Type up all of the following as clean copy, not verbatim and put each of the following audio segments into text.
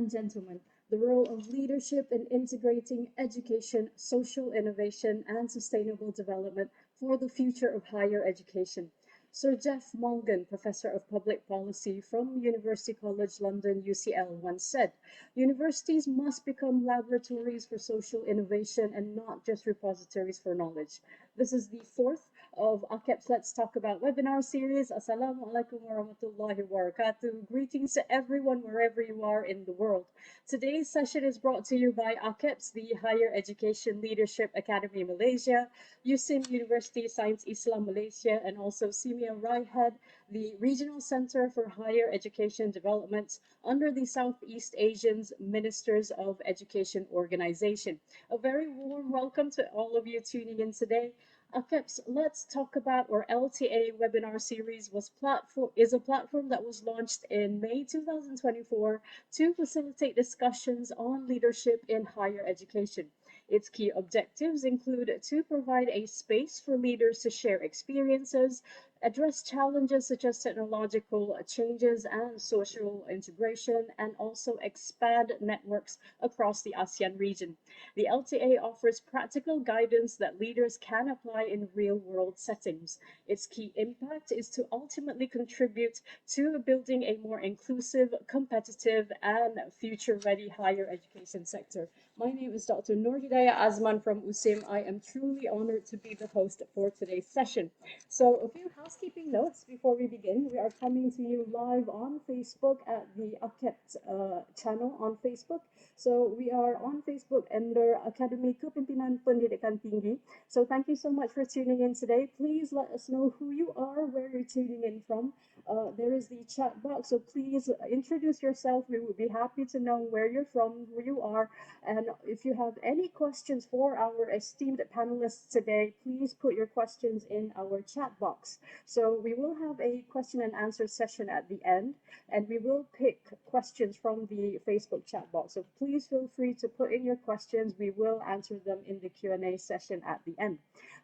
and gentlemen, the role of leadership in integrating education, social innovation, and sustainable development for the future of higher education. Sir Jeff Mulgan, Professor of Public Policy from University College London, UCL, once said, universities must become laboratories for social innovation and not just repositories for knowledge. This is the fourth of AKEPT's Let's Talk About webinar series. Assalamualaikum warahmatullahi wabarakatuh. Greetings to everyone wherever you are in the world. Today's session is brought to you by AKEPT, the Higher Education Leadership Academy Malaysia, USIM University Science Islam Malaysia, and also SEAMEO RIHED, the Regional Center for Higher Education Development under the Southeast Asians Ministers of Education Organization. A very warm welcome to all of you tuning in today. AKEPT's Let's Talk About, or LTA webinar series is a platform that was launched in May 2024 to facilitate discussions on leadership in higher education. Its key objectives include to provide a space for leaders to share experiences, address challenges such as technological changes and social integration, and also expand networks across the ASEAN region. The LTA offers practical guidance that leaders can apply in real-world settings. Its key impact is to ultimately contribute to building a more inclusive, competitive, and future-ready higher education sector. My name is Dr. Nur Hidayah Azman from USIM. I am truly honored to be the host for today's session. So a few housekeeping notes before we begin. We are coming to you live on Facebook at the AKEPT channel on Facebook. So we are on Facebook under Academy Kepimpinan Pendidikan Tinggi. So thank you so much for tuning in today. Please let us know who you are, where you're tuning in from. There is the chat box, so please introduce yourself. We would be happy to know where you're from, who you are, and if you have any questions for our esteemed panelists today, please put your questions in our chat box. So we will have a question and answer session at the end, and we will pick questions from the Facebook chat box. So please feel free to put in your questions. We will answer them in the Q&A session at the end.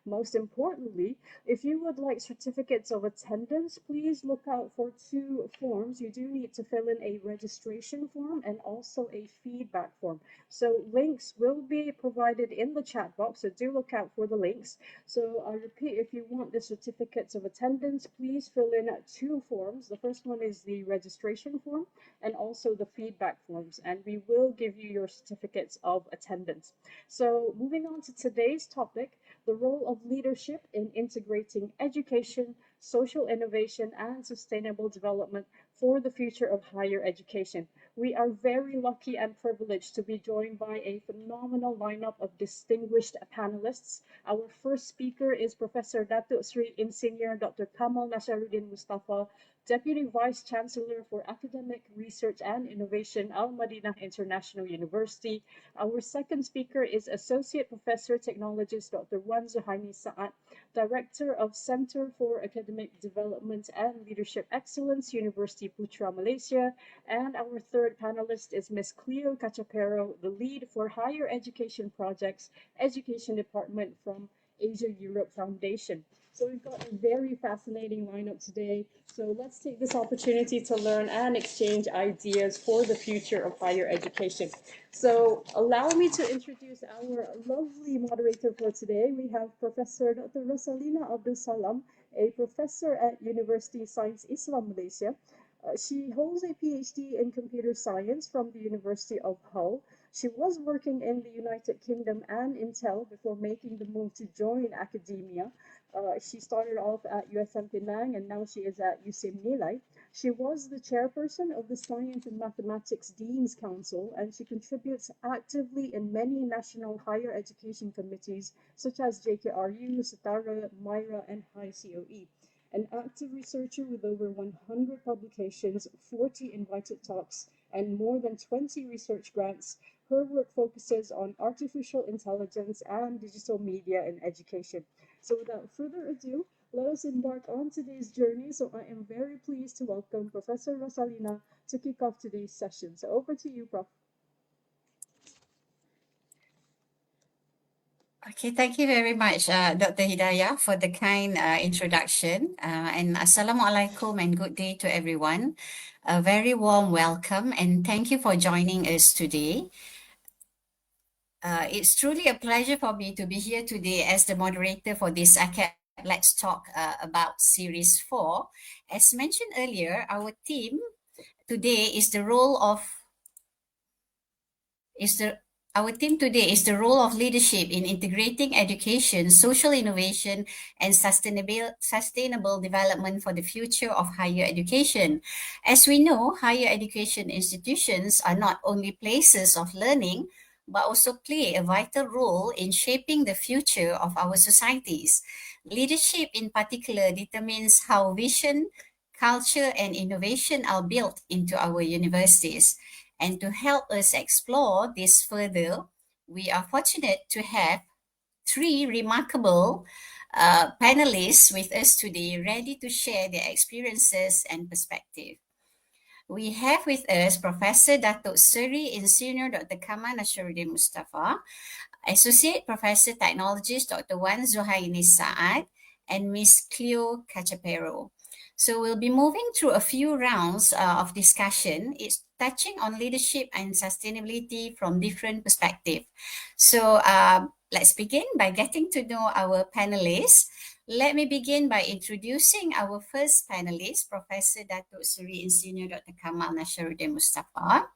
Most importantly, if you would like certificates of attendance, please look out for two forms. You do need to fill in a registration form and also a feedback form. So links will be provided in the chat box, so do look out for the links. So I repeat, if you want the certificates of attendance, please fill in two forms. The first one is the registration form and also the feedback forms, and we will give you your certificates of attendance. So moving on to today's topic, the role of leadership in integrating education, social innovation, and sustainable development for the future of higher education. We are very lucky and privileged to be joined by a phenomenal lineup of distinguished panelists. Our first speaker is Professor Datuk Sri Insinyur Dr. Kamal Nasharuddin Mustafa, Deputy Vice Chancellor for Academic Research and Innovation, Al-Madinah International University. Our second speaker is Associate Professor Technologist Dr. Wan Zuhaini Saad, Director of Center for Academic Development and Leadership Excellence, University Putra, Malaysia. And our third panelist is Ms. Cleo Cachapero, the lead for Higher Education Projects, Education Department from Asia Europe Foundation. So we've got a very fascinating lineup today. So let's take this opportunity to learn and exchange ideas for the future of higher education. So allow me to introduce our lovely moderator for today. We have Professor Dr. Rosalina Abdul Salam, a professor at University Science Islam Malaysia. She holds a PhD in computer science from the University of Hull. She was working in the United Kingdom and Intel before making the move to join academia. She started off at USM Penang and now she is at USIM Nilai. She was the chairperson of the Science and Mathematics Dean's Council, and she contributes actively in many national higher education committees such as JKRU, Setara, MIRA, and High COE. An active researcher with over 100 publications, 40 invited talks, and more than 20 research grants, her work focuses on artificial intelligence and digital media in education. So without further ado, let us embark on today's journey. So I am very pleased to welcome Professor Rosalina to kick off today's session. So over to you, Prof. Okay, thank you very much, Dr. Hidayah, for the kind introduction. And Assalamualaikum and good day to everyone. A very warm welcome and thank you for joining us today. It's truly a pleasure for me to be here today as the moderator for this AKEPT Let's Talk about Series 4. As mentioned earlier, our theme today is the role of is the our theme today is the role of leadership in integrating education, social innovation, and sustainable development for the future of higher education. As we know, higher education institutions are not only places of learning, but also play a vital role in shaping the future of our societies. Leadership, in particular, determines how vision, culture, and innovation are built into our universities. And to help us explore this further, we are fortunate to have three remarkable panelists with us today, ready to share their experiences and perspective. We have with us Professor Datuk Seri Insinyur Dr. Kamal Nasruddin Mustafa, Associate Professor Technologist Dr. Wan Zuhaini Saad, and Ms. Cleo Cachapero. So we'll be moving through a few rounds of discussion. It's touching on leadership and sustainability from different perspectives. So let's begin by getting to know our panelists. Let me begin by introducing our first panelist, Professor Datuk Seri Insinyur Dr. Kamal Nasruddin Mustafa.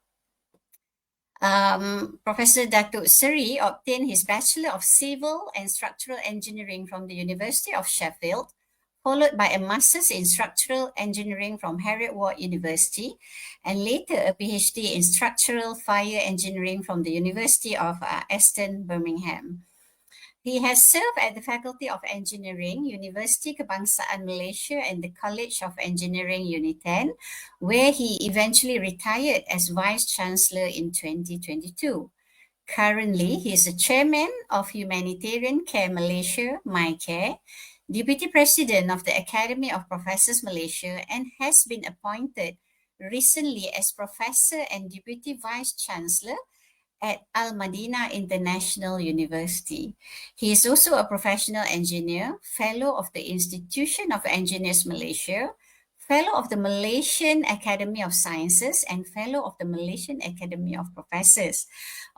Professor Datuk Seri obtained his Bachelor of Civil and Structural Engineering from the University of Sheffield, followed by a Master's in Structural Engineering from Heriot-Watt University, and later a PhD in Structural Fire Engineering from the University of Aston, Birmingham. He has served at the Faculty of Engineering, University Kebangsaan Malaysia, and the College of Engineering Unit 10, where he eventually retired as Vice Chancellor in 2022. Currently, he is the Chairman of Humanitarian Care Malaysia, MyCare, Deputy President of the Academy of Professors Malaysia, and has been appointed recently as Professor and Deputy Vice Chancellor at Al Madinah International University. He is also a professional engineer, fellow of the Institution of Engineers Malaysia, fellow of the Malaysian Academy of Sciences, and fellow of the Malaysian Academy of Professors.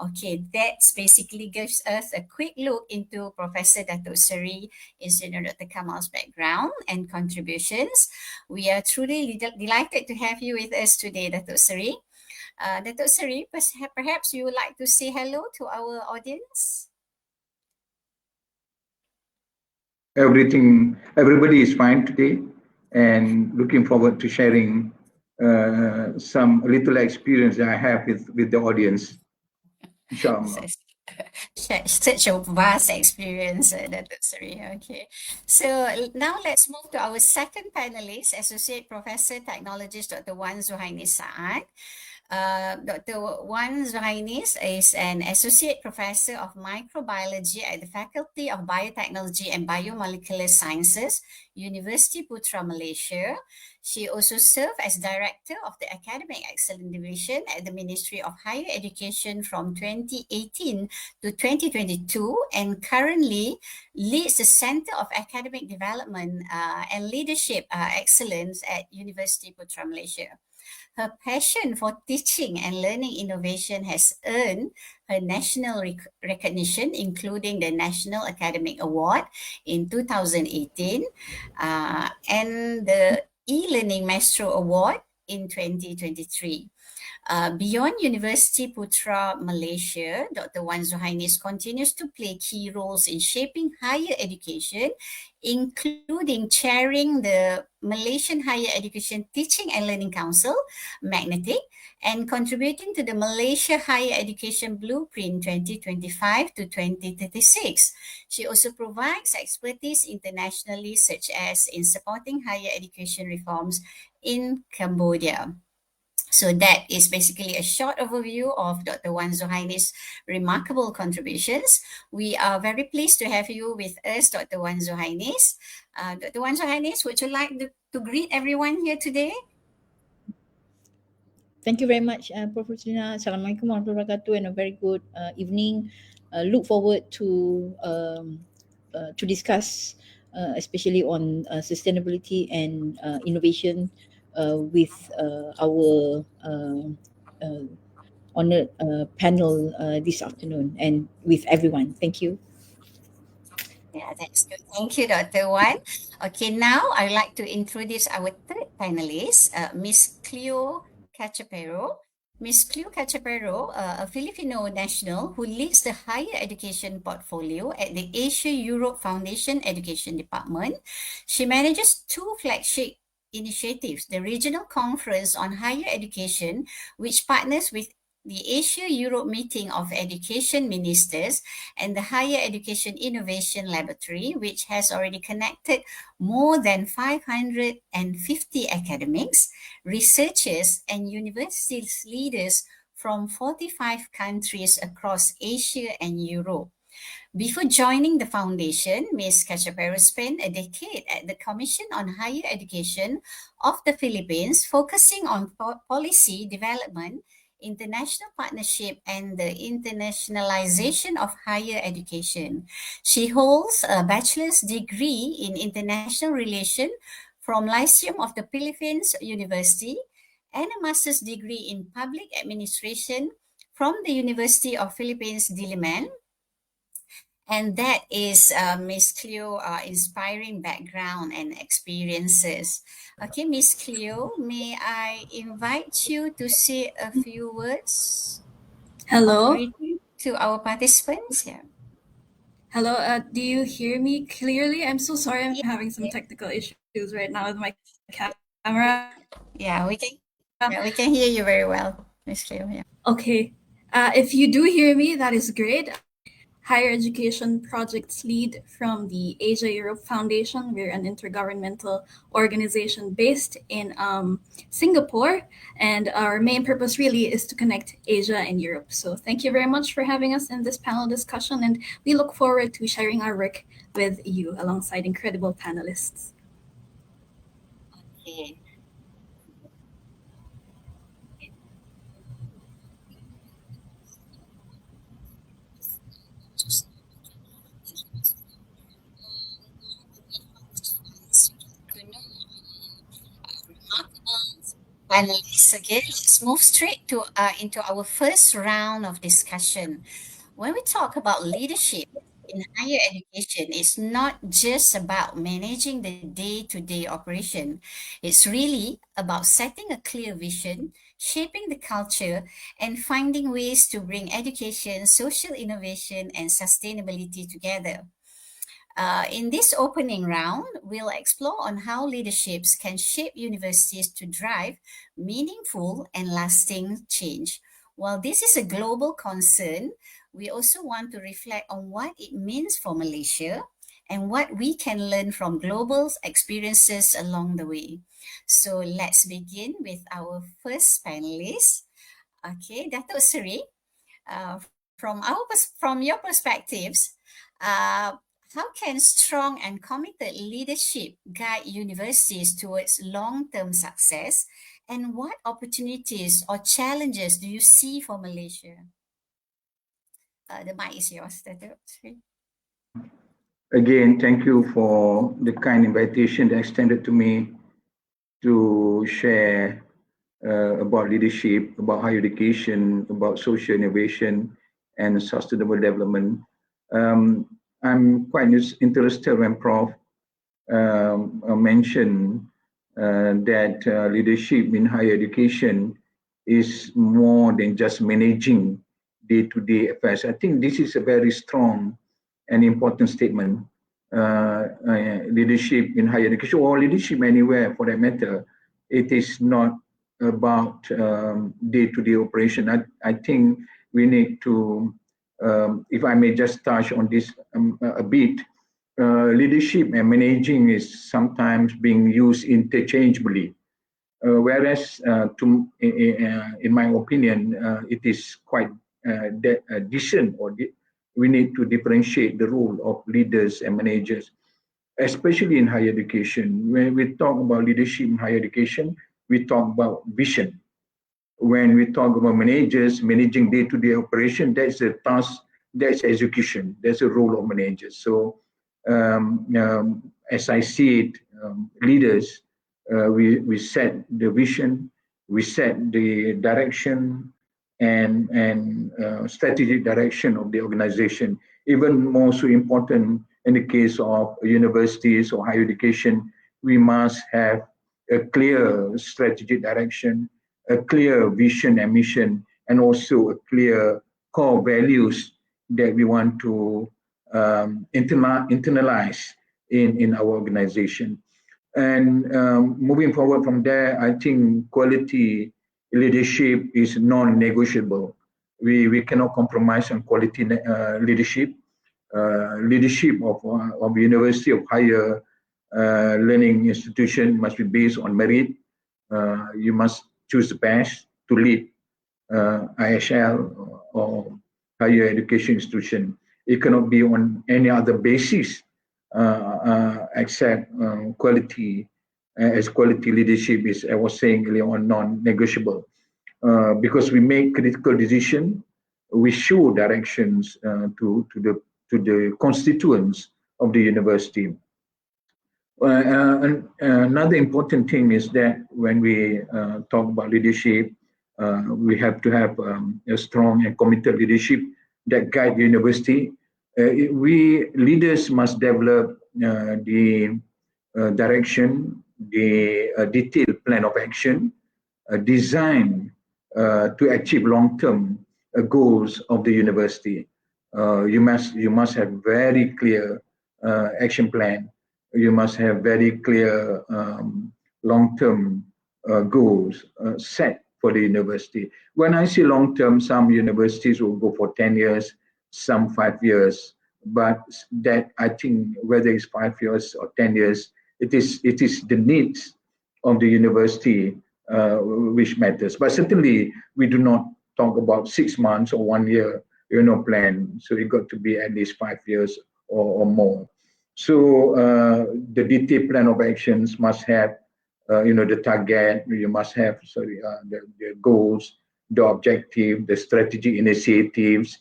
Okay, that basically gives us a quick look into Professor Datuk Seri Insinyur Dr. Kamal's background and contributions. We are truly delighted to have you with us today, Datuk Seri. Datuk Seri, perhaps you would like to say hello to our audience? Everybody is fine today, and looking forward to sharing some little experience that I have with the audience, inshallah. Such a vast experience, Datuk Seri. Okay, so now let's move to our second panelist, Associate Professor Technologist Dr. Wan Zuhaini Saad. Dr. Wan Zuhainis is an associate professor of microbiology at the Faculty of Biotechnology and Biomolecular Sciences, University Putra, Malaysia. She also served as director of the Academic Excellence Division at the Ministry of Higher Education from 2018 to 2022 and currently leads the Center of Academic Development and Leadership Excellence at University Putra, Malaysia. Her passion for teaching and learning innovation has earned her national recognition, including the National Academic Award in 2018 and the E-Learning Maestro Award in 2023. Beyond University Putra Malaysia, Dr. Wan Zuhainis continues to play key roles in shaping higher education, including chairing the Malaysian Higher Education Teaching and Learning Council, Magnetic, and contributing to the Malaysia Higher Education Blueprint 2025 to 2036. She also provides expertise internationally, such as in supporting higher education reforms in Cambodia. So that is basically a short overview of Dr. Wan Zuhaini's remarkable contributions. We are very pleased to have you with us, Dr. Wan Zuhainis. Dr. Wan Zuhainis, would you like to greet everyone here today? Thank you very much, Prof. Rina. Assalamualaikum warahmatullahi wabarakatuh, and a very good evening look forward to discuss, especially on sustainability and innovation with our honored panel this afternoon and with everyone. Thank you. Yeah, that's good. Thank you, Dr. Wan. Okay, now I'd like to introduce our third panelist, Miss Cleo Cachapero. Miss Cleo Cachapero, a Filipino national who leads the higher education portfolio at the Asia Europe Foundation Education Department. She manages two flagship initiatives, the Regional Conference on Higher Education, which partners with the Asia Europe Meeting of Education Ministers, and the Higher Education Innovation Laboratory, which has already connected more than 550 academics, researchers, and universities leaders from 45 countries across Asia and Europe. Before joining the foundation, Ms. Cachapero spent a decade at the Commission on Higher Education of the Philippines, focusing on policy development, international partnership, and the internationalization of higher education. She holds a bachelor's degree in international relations from Lyceum of the Philippines University and a master's degree in public administration from the University of Philippines Diliman, and that is Miss Cleo inspiring background and experiences. Okay, Miss Cleo, may I invite you to say a few words of Hello. greeting to our participants? Yeah. Hello. Do you hear me clearly? I'm so sorry. I'm Yeah, having some technical issues right now with my camera. yeah, we can hear you very well, Miss Cleo. Yeah. Okay. If you do hear me, that is great. Higher Education Projects Lead from the Asia Europe Foundation. We're an intergovernmental organization based in Singapore, and our main purpose really is to connect Asia and Europe. So thank you very much for having us in this panel discussion, and we look forward to sharing our work with you alongside incredible panelists. Okay. Panelists again, let's move straight to into our first round of discussion. When we talk about leadership in higher education, it's not just about managing the day-to-day operation. It's really about setting a clear vision, shaping the culture, and finding ways to bring education, social innovation, and sustainability together. In this opening round, we'll explore on how leaderships can shape universities to drive meaningful and lasting change. While this is a global concern, we also want to reflect on what it means for Malaysia and what we can learn from global experiences along the way. So let's begin with our first panelist. Okay, Dato' Seri, uh, from your perspectives, uh, how can strong and committed leadership guide universities towards long-term success? And what opportunities or challenges do you see for Malaysia? The mic is yours, Dato'. Again, thank you for the kind invitation extended to me to share about leadership, about higher education, about social innovation and sustainable development. I'm quite interested when Prof mentioned that leadership in higher education is more than just managing day-to-day affairs. I think this is a very strong and important statement. Leadership in higher education, or leadership anywhere for that matter, it is not about day-to-day operation. I think we need to, if I may just touch on this a bit, leadership and managing is sometimes being used interchangeably. Whereas, in my opinion, it is quite decent, or we need to differentiate the role of leaders and managers, especially in higher education. When we talk about leadership in higher education, we talk about vision. When we talk about managers managing day-to-day operation, that's the task that's execution. That's a role of managers. So as I see it, leaders, we set the vision, we set the direction and strategic direction of the organization. Even more so important in the case of universities or higher education, we must have a clear strategic direction, a clear vision and mission, and also a clear core values that we want to internalize in our organization. And moving forward from there, I think quality leadership is non-negotiable. We cannot compromise on quality leadership. Leadership of university of higher learning institution must be based on merit. You must choose the best to lead IHL or higher education institution. It cannot be on any other basis except quality, as quality leadership is, I was saying earlier on, non-negotiable. Because we make critical decisions, we show directions to the constituents of the university. Another important thing is that when we talk about leadership, we have to have a strong and committed leadership that guide the university. We leaders must develop the direction, the detailed plan of action, design to achieve long-term goals of the university. You must have very clear action plan. You must have very clear long-term goals set for the university. When I say long-term, some universities will go for 10 years, some 5 years, but that I think whether it's 5 years or 10 years, it is the needs of the university which matters. But certainly we do not talk about 6 months or 1 year, plan. So it got to be at least 5 years or more. So the detailed plan of actions must have, the target. You must have the goals, the objective, the strategic initiatives,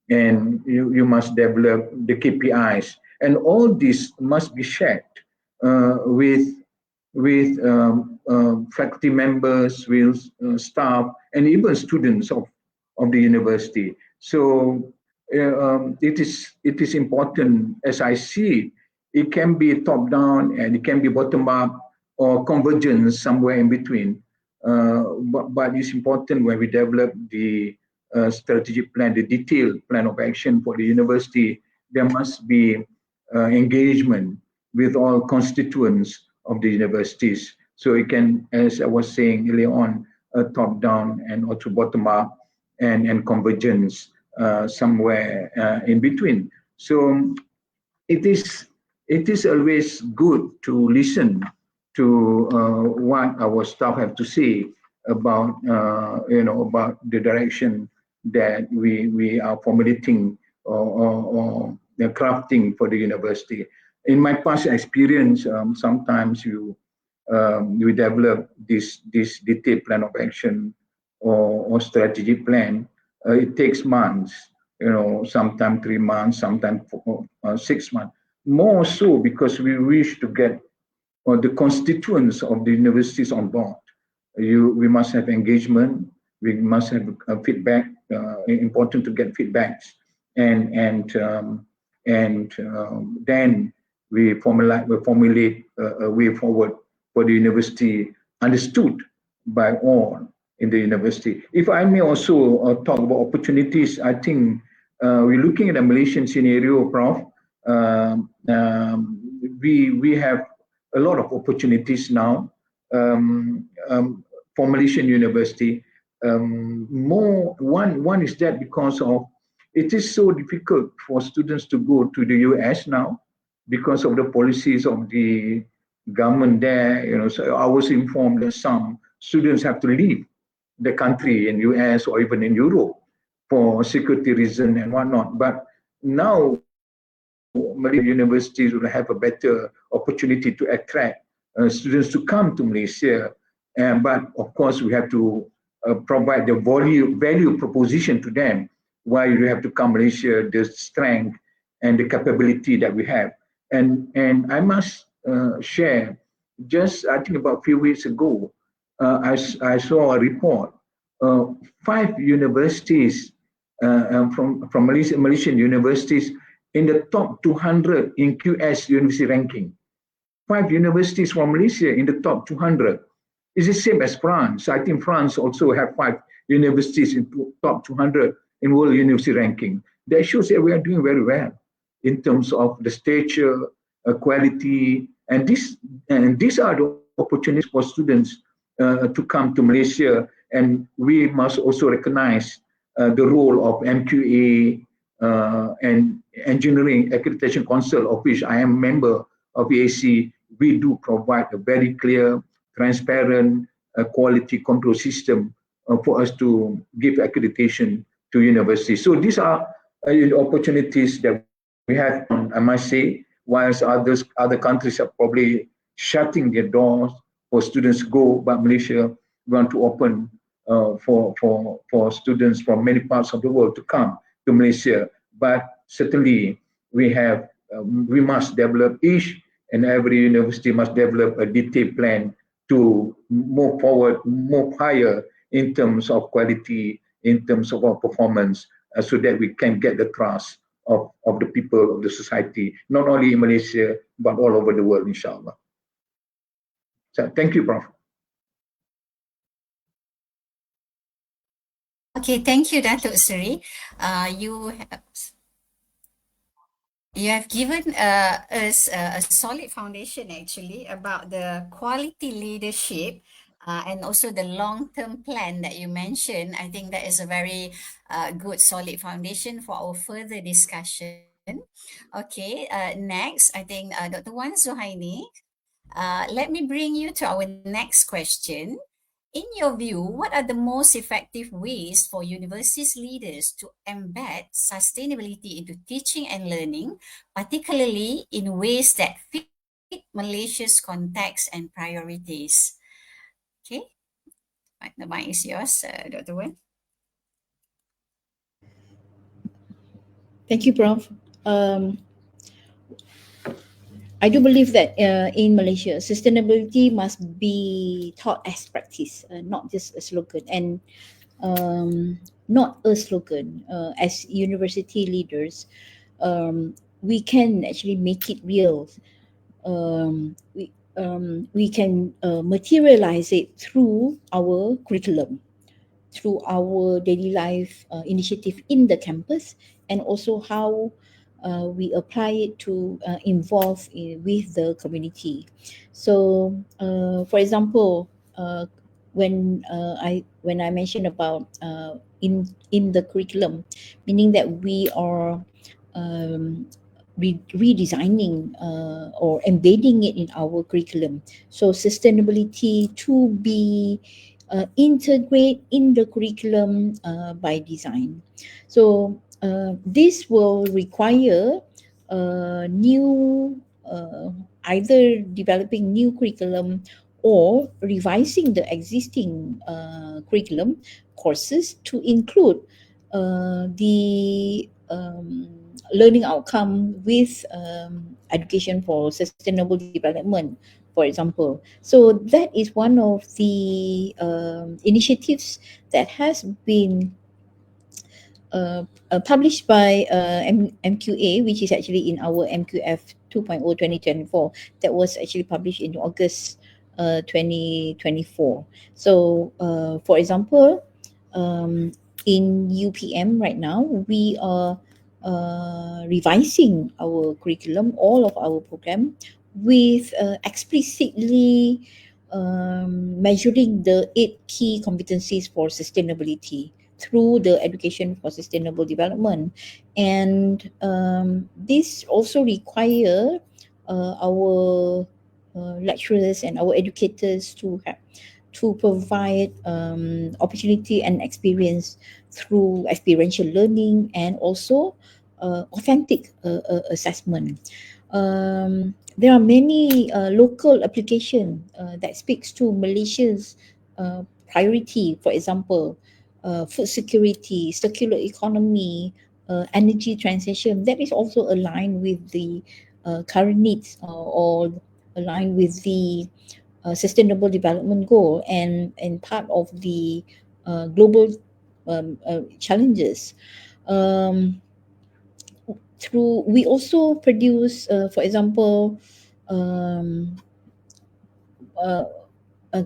and you must develop the KPIs. And all this must be shared with faculty members, with staff, and even students of the university. So it is important, as I see it. It can be top down and it can be bottom up or convergence somewhere in between. But it's important when we develop the strategic plan, the detailed plan of action for the university, there must be engagement with all constituents of the universities. So it can, as I was saying earlier on, top down and also bottom up and convergence somewhere in between. So it is always good to listen to what our staff have to say about about the direction that we are formulating or crafting for the university. In my past experience, sometimes you develop this detailed plan of action or strategic plan. It takes months, sometimes 3 months, sometimes 6 months. More so because we wish to get the constituents of the universities on board. We must have engagement. We must have feedback. Important to get feedbacks, and then we formulate a way forward for the university, understood by all in the university. If I may also talk about opportunities, I think we're looking at a Malaysian scenario, Prof. We have a lot of opportunities now for Malaysian university. One is that because of it is so difficult for students to go to the US now because of the policies of the government there. So I was informed that some students have to leave the country in US or even in Europe for security reasons and whatnot. But now Malaysian universities will have a better opportunity to attract students to come to Malaysia. But of course, we have to provide the value proposition to them why you have to come Malaysia, the strength and the capability that we have. And I must share, just I think about a few weeks ago, I saw a report, 5 universities from Malaysian universities in the top 200 in QS university ranking. 5 universities from Malaysia in the top 200. It's the same as France. I think France also have 5 universities in top 200 in world university ranking. That shows that we are doing very well in terms of the stature, quality, and these are the opportunities for students to come to Malaysia. And we must also recognize the role of MQA and Engineering Accreditation Council, of which I am a member of EAC. We do provide a very clear, transparent, quality control system for us to give accreditation to universities. So these are opportunities that we have, I must say, whilst other countries are probably shutting their doors for students to go, but Malaysia want to open for students from many parts of the world to come to Malaysia. But certainly we must develop, each and every university must develop a detailed plan to move forward, move higher in terms of quality, in terms of our performance, so that we can get the trust of the people, of the society, not only in Malaysia, but all over the world, inshallah. So thank you, Prof. Okay, thank you, Datuk Seri. You have given us a solid foundation actually about the quality leadership and also the long-term plan that you mentioned. I think that is a very good, solid foundation for our further discussion. Okay, next, I think Dr. Wan Zuhaini, let me bring you to our next question. In your view, what are the most effective ways for universities leaders to embed sustainability into teaching and learning, particularly in ways that fit Malaysia's context and priorities? Okay, the mic is yours, Dr. Wen. Thank you, Prof. I do believe that in Malaysia, sustainability must be taught as practice, not just a slogan, and not a slogan. As university leaders, we can actually make it real. We can materialize it through our curriculum, through our daily life initiative in the campus, and also how we apply it to involve with the community. So, for example, when I mentioned about in the curriculum, meaning that we are redesigning or embedding it in our curriculum. So sustainability to be integrate in the curriculum by design. So this will require new either developing new curriculum or revising the existing curriculum courses to include the learning outcome with education for sustainable development, for example. So that is one of the initiatives that has been published by MQA, which is actually in our MQF 2.0 2024, that was actually published in August 2024. So, for example, in UPM right now, we are revising our curriculum, all of our program, with explicitly measuring the 8 key competencies for sustainability through the education for sustainable development. And this also require our lecturers and our educators to provide opportunity and experience through experiential learning and also authentic assessment. There are many local application that speaks to Malaysia's priority. For example, food security, circular economy, energy transition, that is also aligned with the current needs or aligned with the sustainable development goal and part of the global challenges. Through we also produce, for example, um, uh,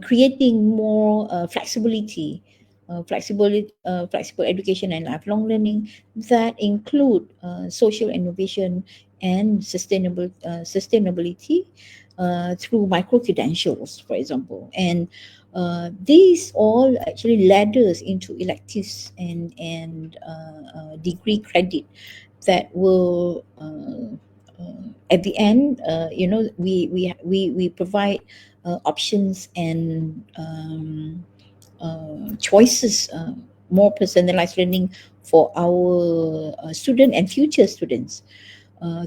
creating more flexible education and lifelong learning that include social innovation and sustainability through micro credentials, for example, and these all actually ladders into electives and degree credit that will at the end, we provide options and choices, more personalized learning for our student and future students.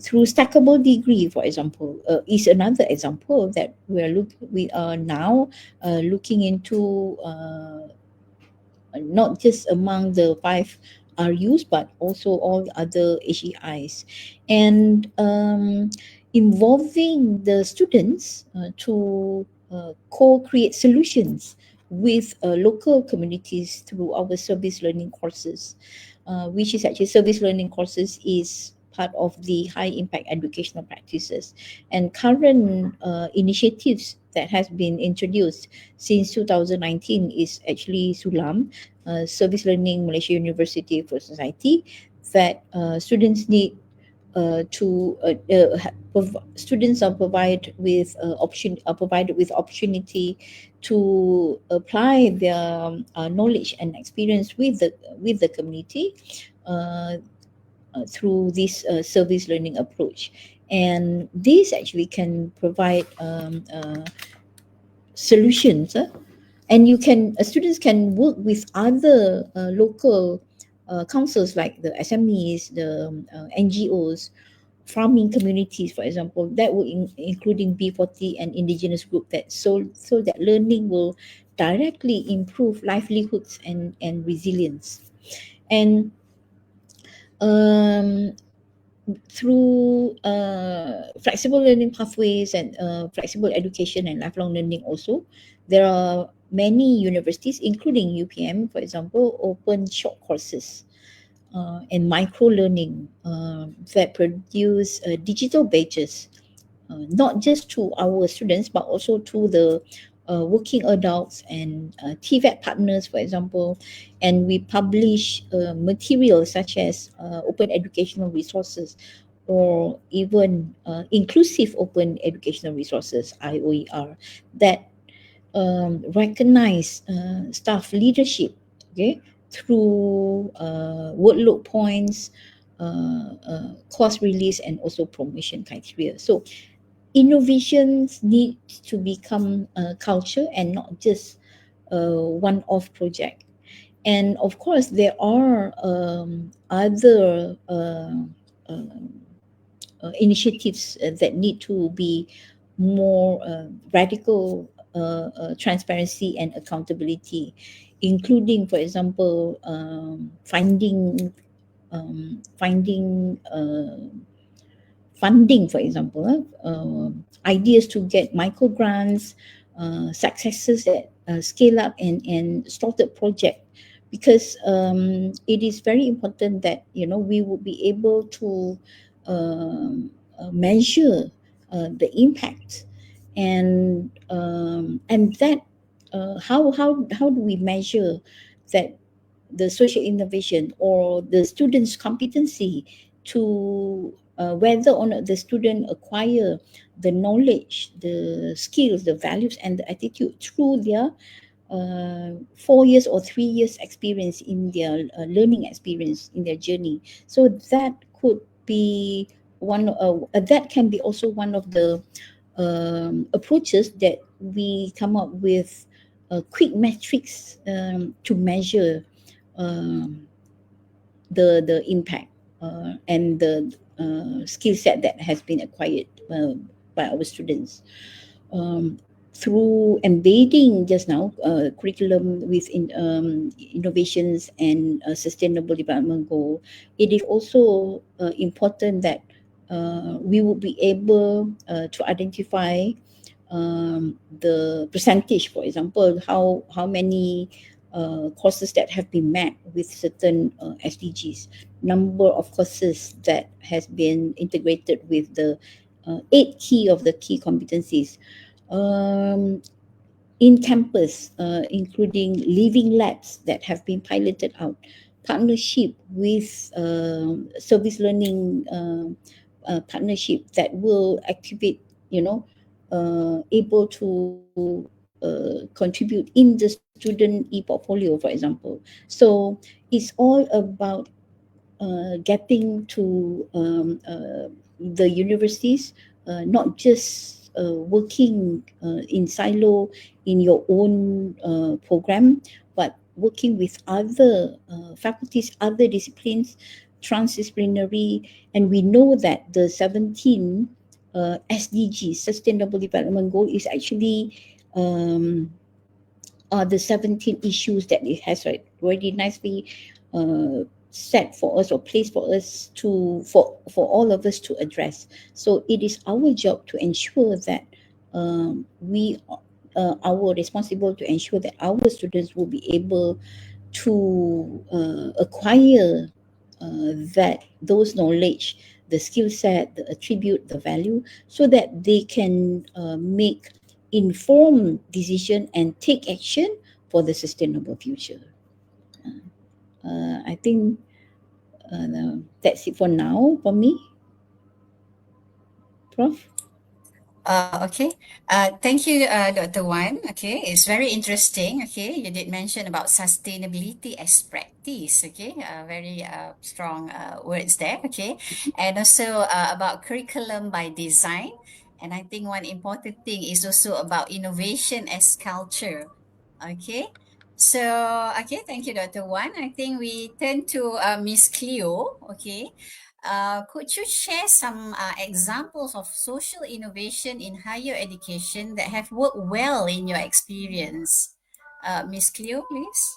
Through stackable degree, for example, is another example that we are now looking into, not just among the five RUs, but also all the other HEIs, and involving the students to co-create solutions with local communities through our service learning courses, which is actually service learning courses is part of the high impact educational practices. And current initiatives that has been introduced since 2019 is actually SULAM, Service Learning Malaysia University for Society, that students need students are provided with opportunity to apply their knowledge and experience with the community through this service learning approach, and this actually can provide solutions, and students can work with other local councils like the SMEs, the NGOs, farming communities, for example, that will including B40 and indigenous group, that so that learning will directly improve livelihoods and resilience. And through flexible learning pathways and flexible education and lifelong learning also, there are many universities, including UPM, for example, open short courses and micro learning that produce digital badges, not just to our students, but also to the working adults and TVET partners, for example. And we publish materials such as open educational resources or even inclusive open educational resources, IOER, that recognize staff leadership, okay, through workload points, course release, and also promotion criteria. So innovations need to become a culture and not just a one-off project. And of course, there are other initiatives that need to be more radical transparency and accountability, including, for example, finding funding, for example, ideas to get micro grants, successes that scale up and started project, because it is very important that we will be able to measure the impact, and that how do we measure that the social innovation or the student's competency to whether or not the student acquire the knowledge, the skills, the values, and the attitude through their 4 years or 3 years experience in their learning experience in their journey. So that could be that can be also one of the approaches that we come up with quick metrics to measure the impact and the skill set that has been acquired by our students. through embedding just now curriculum with innovations and sustainable development goal, it is also important that we will be able to identify the percentage, for example, how many courses that have been met with certain SDGs, number of courses that has been integrated with the 8 of the key competencies. In campus, including living labs that have been piloted out, partnership with service learning partnership that will activate, able to contribute in the student e-portfolio, for example. So it's all about getting to the universities, not just working in silo in your own program, but working with other faculties, other disciplines, transdisciplinary. And we know that the 17 SDG, Sustainable Development Goal, is actually are the 17 issues that it has already nicely set for us or placed for us for all of us to address. So it is our job to ensure that we are responsible to ensure that our students will be able to acquire those knowledge, the skill set, the attribute, the value, so that they can make informed decision and take action for the sustainable future. I think that's it for now for me. Prof? Okay. Thank you, Dr. Wan. Okay, it's very interesting. Okay, you did mention about sustainability as practice. Okay, very strong words there. Okay, and also about curriculum by design. And I think one important thing is also about innovation as culture. Okay. So, okay, thank you, Dr. Wan. I think we turn to Miss Cleo. Okay. Could you share some examples of social innovation in higher education that have worked well in your experience? Miss Cleo, please.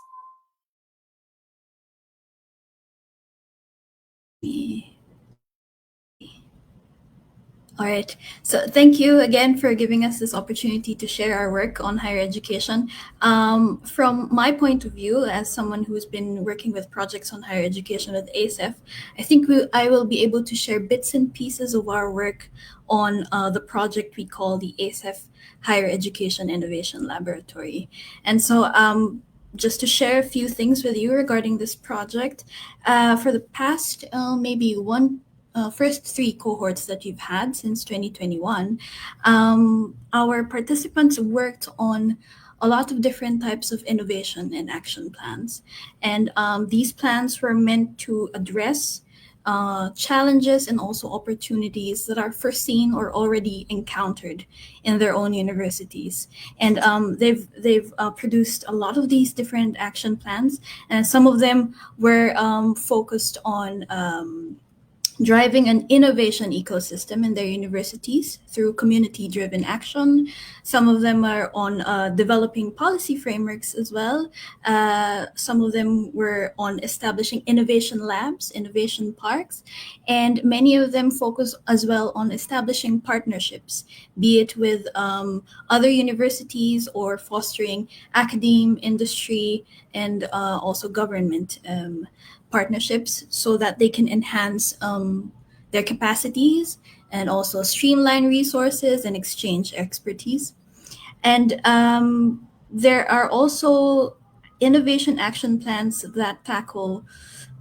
All right. So thank you again for giving us this opportunity to share our work on higher education. From my point of view, as someone who's been working with projects on higher education with ASEF, I think I will be able to share bits and pieces of our work on the project we call the ASEF Higher Education Innovation Laboratory. And so just to share a few things with you regarding this project, for the past maybe first 3 cohorts that we've had since 2021, our participants worked on a lot of different types of innovation and action plans. And these plans were meant to address challenges and also opportunities that are foreseen or already encountered in their own universities. And they've produced a lot of these different action plans, and some of them were focused on driving an innovation ecosystem in their universities through community-driven action. Some of them are on developing policy frameworks as well. Some of them were on establishing innovation labs, innovation parks, and many of them focus as well on establishing partnerships, be it with other universities or fostering academe, industry, and also government partnerships so that they can enhance their capacities and also streamline resources and exchange expertise. And there are also innovation action plans that tackle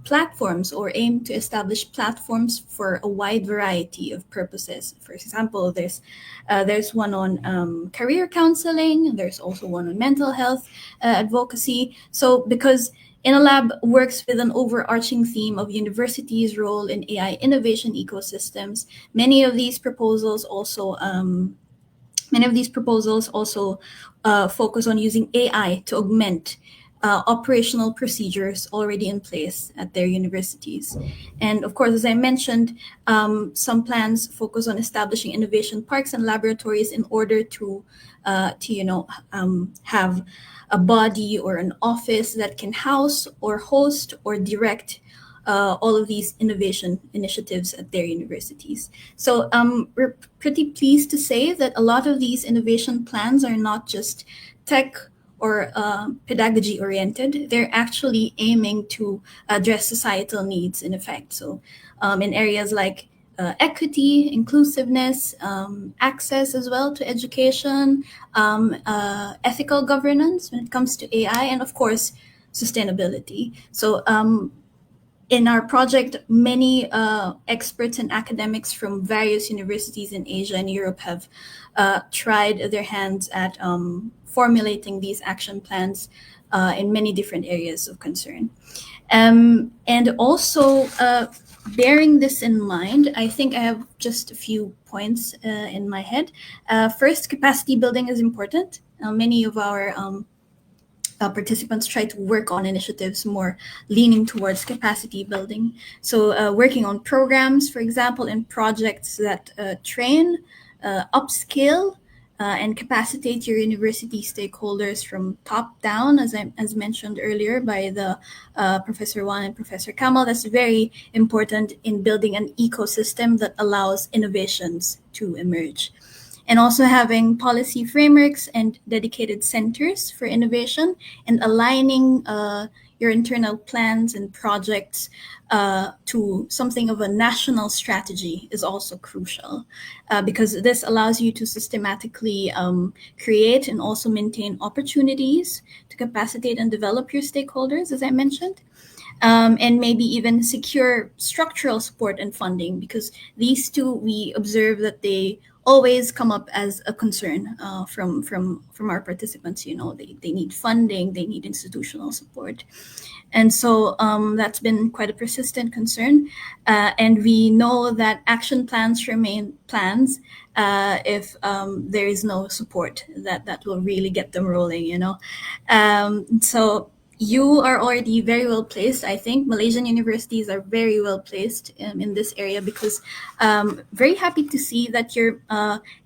platforms or aim to establish platforms for a wide variety of purposes. For example, there's one on career counseling. There's also one on mental health advocacy. So because InnoLab works with an overarching theme of universities' role in AI innovation ecosystems, many of these proposals also focus on using AI to augment operational procedures already in place at their universities. And of course, as I mentioned, some plans focus on establishing innovation parks and laboratories in order to have a body or an office that can house or host or direct all of these innovation initiatives at their universities. So we're pretty pleased to say that a lot of these innovation plans are not just tech or pedagogy oriented. They're actually aiming to address societal needs in effect. So in areas like equity, inclusiveness, access as well to education, ethical governance when it comes to AI, and of course, sustainability. So in our project, many experts and academics from various universities in Asia and Europe have tried their hands at formulating these action plans in many different areas of concern. And also, bearing this in mind, I think I have just a few points in my head. First, capacity building is important. Many of our participants try to work on initiatives more leaning towards capacity building. So working on programs, for example, and projects that train, upskill, and capacitate your university stakeholders from top down, as mentioned earlier by the Professor Wan and Professor Kamal. That's very important in building an ecosystem that allows innovations to emerge. And also having policy frameworks and dedicated centers for innovation and aligning your internal plans and projects to something of a national strategy is also crucial because this allows you to systematically create and also maintain opportunities to capacitate and develop your stakeholders, as I mentioned. And maybe even secure structural support and funding, because these two, we observe that they always come up as a concern from our participants. You know, they need funding, they need institutional support. And so that's been quite a persistent concern. And we know that action plans remain plans if there is no support that will really get them rolling, you know. So you are already very well placed. I think Malaysian universities are very well placed in this area because very happy to see that your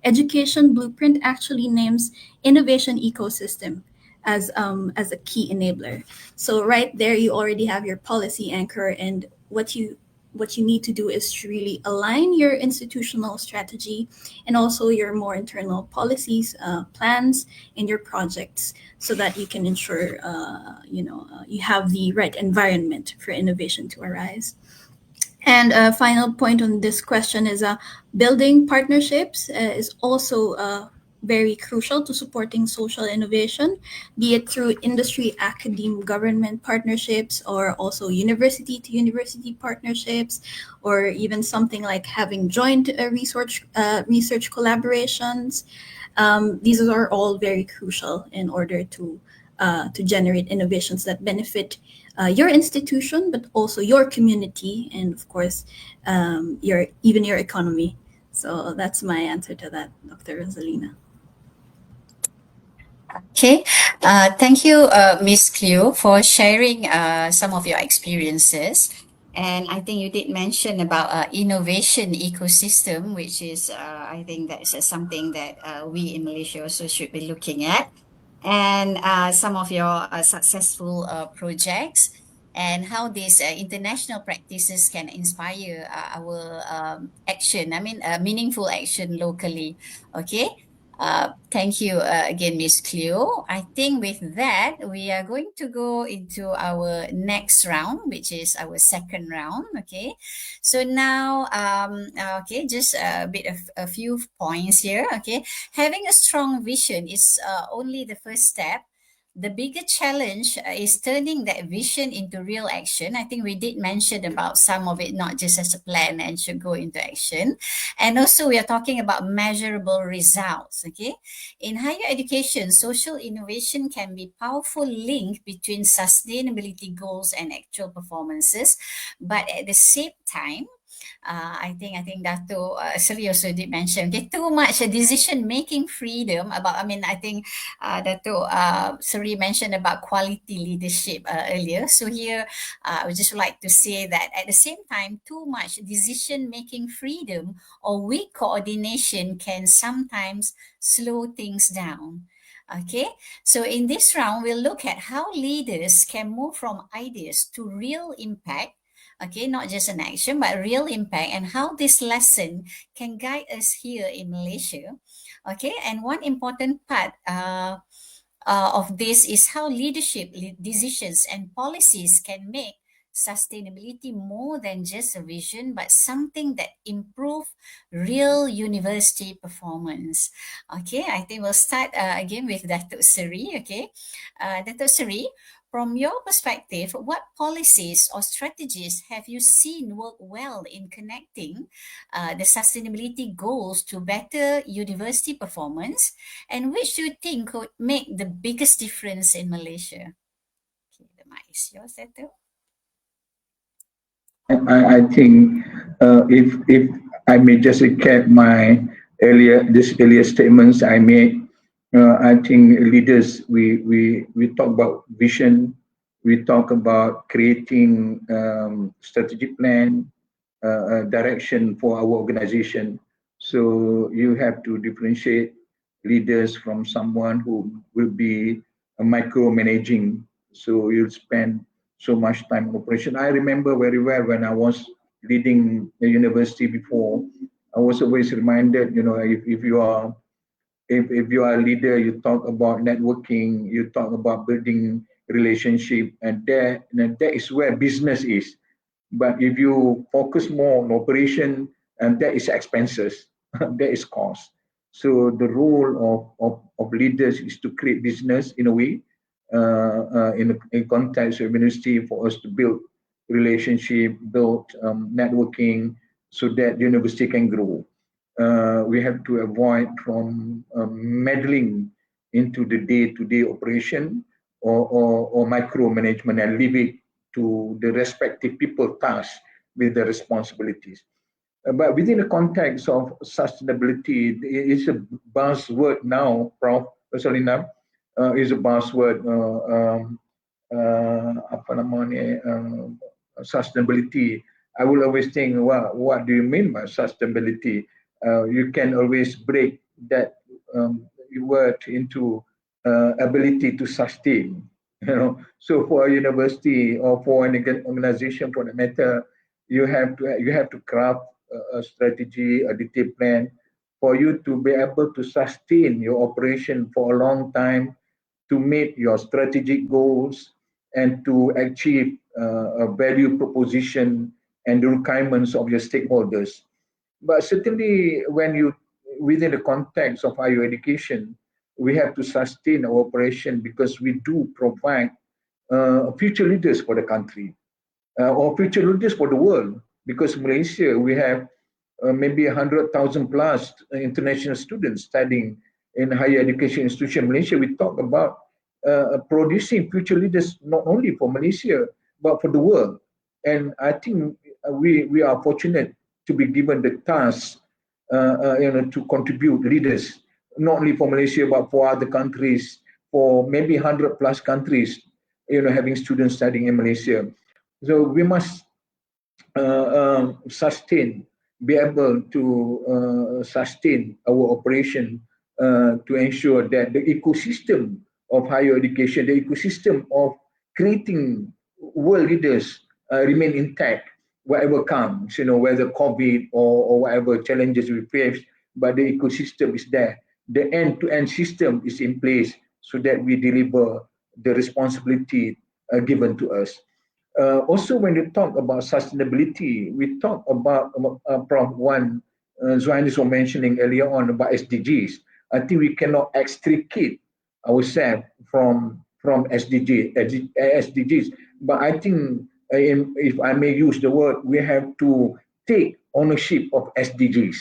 education blueprint actually names innovation ecosystem as a key enabler. So right there, you already have your policy anchor, and what you need to do is to really align your institutional strategy and also your more internal policies, plans, and your projects, so that you can ensure you have the right environment for innovation to arise. And a final point on this question is building partnerships is also very crucial to supporting social innovation, be it through industry, academe, government partnerships, or also university to university partnerships, or even something like having joint research collaborations. These are all very crucial in order to generate innovations that benefit your institution, but also your community, and of course, your economy. So that's my answer to that, Dr. Rosalina. Okay, thank you, Miss Cleo, for sharing some of your experiences. And I think you did mention about innovation ecosystem, which is, I think that's something that we in Malaysia also should be looking at. And some of your successful projects and how these international practices can inspire our action, I mean, meaningful action locally. Okay. Thank you again, Miss Cleo. I think with that, we are going to go into our next round, which is our second round. Okay. So now, okay, just a bit of a few points here. Okay. Having a strong vision is only the first step. The bigger challenge is turning that vision into real action. I think we did mention about some of it, not just as a plan and should go into action. And also we are talking about measurable results. Okay. In higher education, social innovation can be powerful link between sustainability goals and actual performances. But at the same time, I think Dato Sri also did mention, okay, too much decision making freedom about, I mean, I think Dato Sri mentioned about quality leadership earlier. So here I would just like to say that at the same time, too much decision making freedom or weak coordination can sometimes slow things down. Okay, so in this round, we'll look at how leaders can move from ideas to real impact. Okay, not just an action, but real impact, and how this lesson can guide us here in Malaysia. Okay, and one important part of this is how leadership decisions and policies can make sustainability more than just a vision, but something that improve real university performance. Okay, I think we'll start again with Datuk Seri. Okay, Datuk Seri, from your perspective, what policies or strategies have you seen work well in connecting the sustainability goals to better university performance, and which do you think could make the biggest difference in Malaysia? Okay, the mic is yours, Dato'. I think if I may just recap my earlier statements I made, I think leaders we talk about vision, we talk about creating strategic plan, direction for our organization. So you have to differentiate leaders from someone who will be micromanaging. So you'll spend so much time on operation. I remember very well when I was leading the university before, I was always reminded, if you are a leader, you talk about networking, you talk about building relationship, and that is where business is. But if you focus more on operation, and that is expenses, that is cost. So the role of leaders is to create business in a way, in context of university, for us to build relationship, build networking, so that university can grow. We have to avoid from meddling into the day-to-day operation or micromanagement, and leave it to the respective people tasked with the responsibilities. But within the context of sustainability, it is a buzzword now, Prof. Salina, is a buzzword. Apa namanya, sustainability. I will always think, what do you mean by sustainability? You can always break that word into ability to sustain. So for a university or for an organization, for that matter, you have to craft a strategy, a detailed plan for you to be able to sustain your operation for a long time, to meet your strategic goals, and to achieve a value proposition and the requirements of your stakeholders. But certainly, when you within the context of higher education, we have to sustain our operation, because we do provide future leaders for the country, or future leaders for the world. Because Malaysia, we have maybe 100,000 plus international students studying in higher education institution in Malaysia. We talk about producing future leaders not only for Malaysia but for the world. And I think we are fortunate to be given the task, to contribute leaders not only for Malaysia but for other countries, for maybe 100 plus countries, having students studying in Malaysia. So we must sustain, be able to sustain our operation, to ensure that the ecosystem of higher education, the ecosystem of creating world leaders remain intact, whatever comes, whether COVID or whatever challenges we face, but the ecosystem is there. The end-to-end system is in place so that we deliver the responsibility given to us. Also, when you talk about sustainability, we talk about Prof. Wan Zuhainis was mentioning earlier on about SDGs. I think we cannot extricate ourselves from SDGs. But I think, if I may use the word, we have to take ownership of SDGs.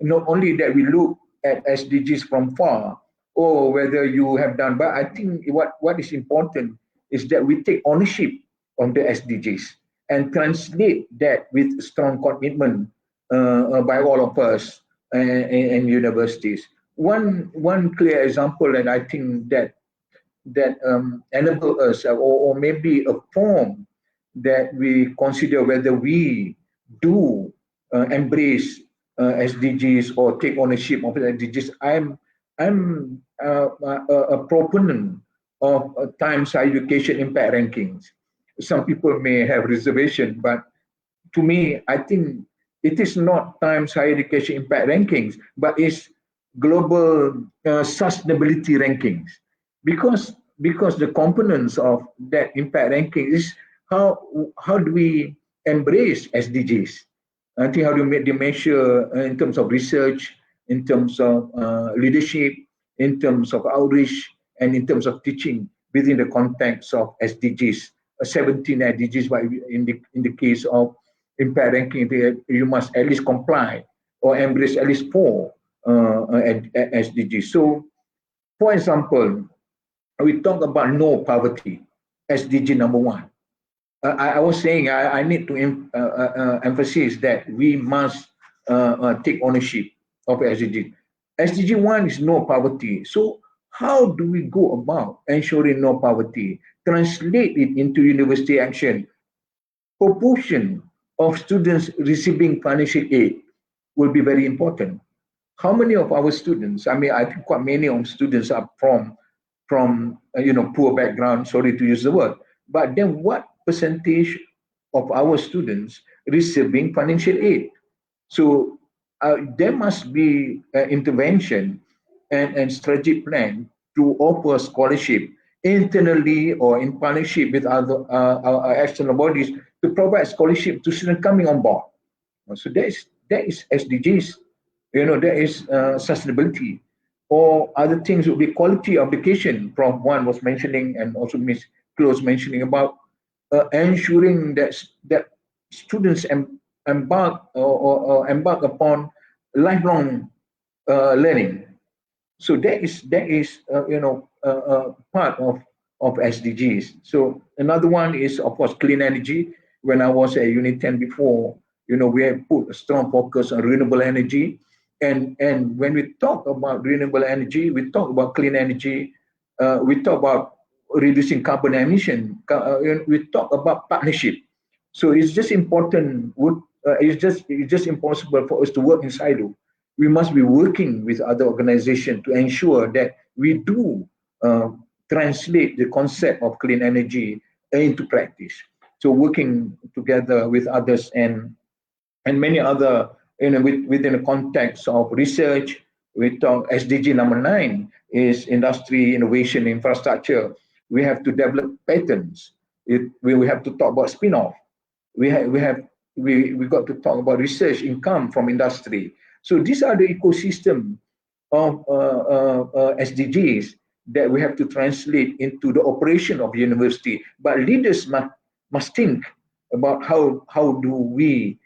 Not only that we look at SDGs from far, or whether you have done, but I think what is important is that we take ownership on the SDGs, and translate that with strong commitment by all of us and universities. One clear example, and I think that enable us, or maybe a form that we consider whether we do embrace SDGs or take ownership of SDGs. I'm a proponent of Times Higher Education Impact Rankings. Some people may have reservation, but to me, I think it is not Times Higher Education Impact Rankings, but it's global sustainability rankings, because the components of that impact ranking is how do we embrace SDGs? I think how do we measure in terms of research, in terms of leadership, in terms of outreach, and in terms of teaching within the context of SDGs, 17 SDGs, but in the case of impact ranking, you must at least comply or embrace at least 4 SDGs. So, for example, we talk about no poverty, SDG number 1. I was saying I need to emphasize that we must take ownership of SDG. SDG 1 is no poverty. So how do we go about ensuring no poverty? Translate it into university action. Proportion of students receiving financial aid will be very important. How many of our students, I mean, I think quite many of students are from poor background, sorry to use the word, but then what percentage of our students receiving financial aid? So there must be intervention and strategic plan to offer scholarship internally or in partnership with other external bodies to provide scholarship to students coming on board. So that is SDGs. There is sustainability. Or other things would be quality of education. Prof. One was mentioning, and also Ms. Close mentioning about ensuring that students embark upon lifelong learning. So that is part of SDGs. So another one is, of course, clean energy. When I was at Unit 10 before, we have put a strong focus on renewable energy. And when we talk about renewable energy, we talk about clean energy, we talk about reducing carbon emission, we talk about partnership. So it's just important. It's just impossible for us to work in silo. We must be working with other organizations to ensure that we do translate the concept of clean energy into practice. So working together with others and many other, within the context of research, we talk SDG number 9 is industry, innovation, infrastructure. We have to develop patents. We have to talk about spin-off. We got to talk about research income from industry. So these are the ecosystem of SDGs that we have to translate into the operation of university. But leaders must think about how do we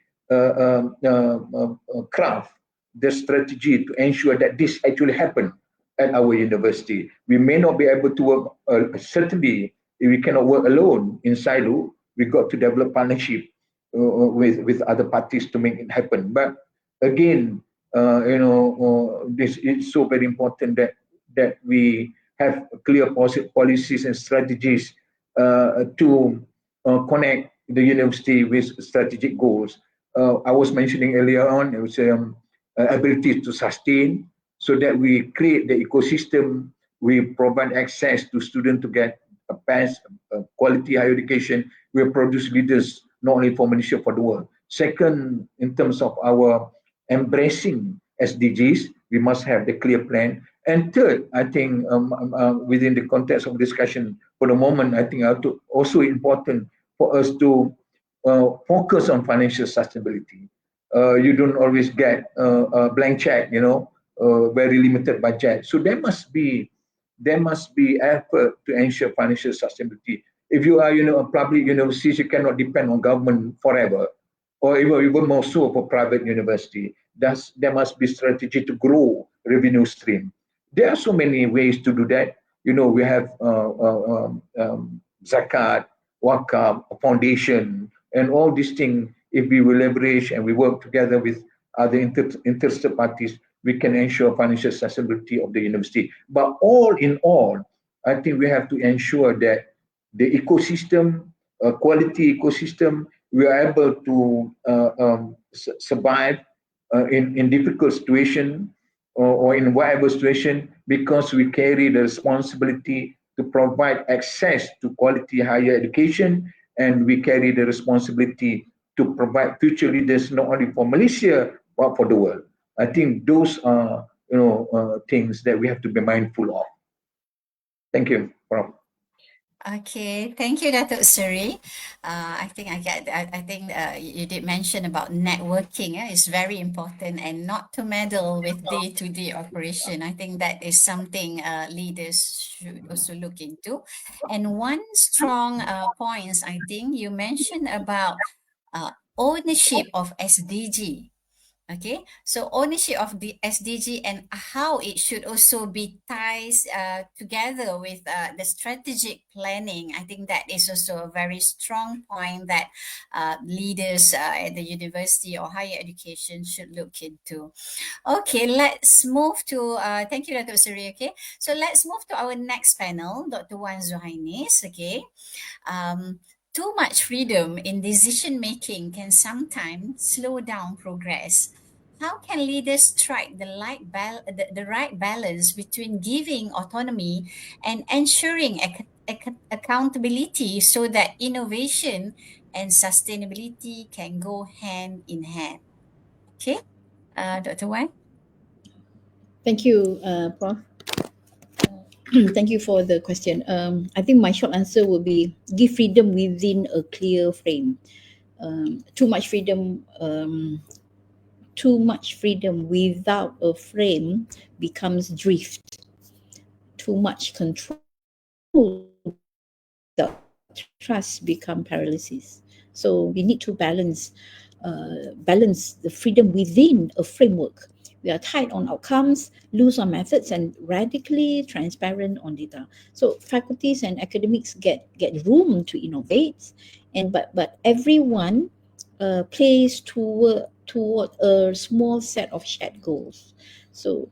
craft the strategy to ensure that this actually happen at our university. We may not be able to work, certainly we cannot work alone in silo. We got to develop partnership with other parties to make it happen. But again, this is so very important that we have clear policies and strategies to connect the university with strategic goals. I was mentioning earlier on, it was ability to sustain, so that we create the ecosystem, we provide access to students to get a best quality higher education, we produce leaders not only for Malaysia, for the world. Second, in terms of our embracing SDGs, we must have the clear plan. And third, I think within the context of discussion for the moment, I think also important for us to focus on financial sustainability. You don't always get a blank check, very limited budget. So there must be effort to ensure financial sustainability. If you are, a public university, you cannot depend on government forever, or even more so for private university. There must be strategy to grow revenue stream. There are so many ways to do that. We have zakat, wakaf, foundation, And all these things, if we will leverage and we work together with other interested parties, we can ensure financial sustainability of the university. But all in all, I think we have to ensure that the ecosystem, quality ecosystem, we are able to survive in difficult situation or in whatever situation, because we carry the responsibility to provide access to quality higher education, and we carry the responsibility to provide future leaders not only for Malaysia but for the world. I think those are things that we have to be mindful of. Thank you, Prof. Okay, thank you, Datuk Seri. I think I think you did mention about networking. Is very important, and not to meddle with day-to-day operation. I think that is something leaders should also look into. And one strong points I think you mentioned about ownership of SDG. Okay, so ownership of the SDG and how it should also be ties together with the strategic planning. I think that is also a very strong point that leaders at the university or higher education should look into. Okay, let's move to, thank you, Dr. Suri. Okay, so let's move to our next panel, Dr. Wan Zuhainis. Okay, too much freedom in decision making can sometimes slow down progress. How can leaders strike the right balance between giving autonomy and ensuring accountability so that innovation and sustainability can go hand in hand? Okay, Dr. Wan? Thank you, Prof. Thank you for the question. I think my short answer would be give freedom within a clear frame. Too much freedom without a frame becomes drift. Too much control without trust become paralysis. So we need to balance the freedom within a framework. We are tight on outcomes, loose on methods, and radically transparent on data. So faculties and academics get room to innovate, and but everyone plays toward a small set of shared goals. So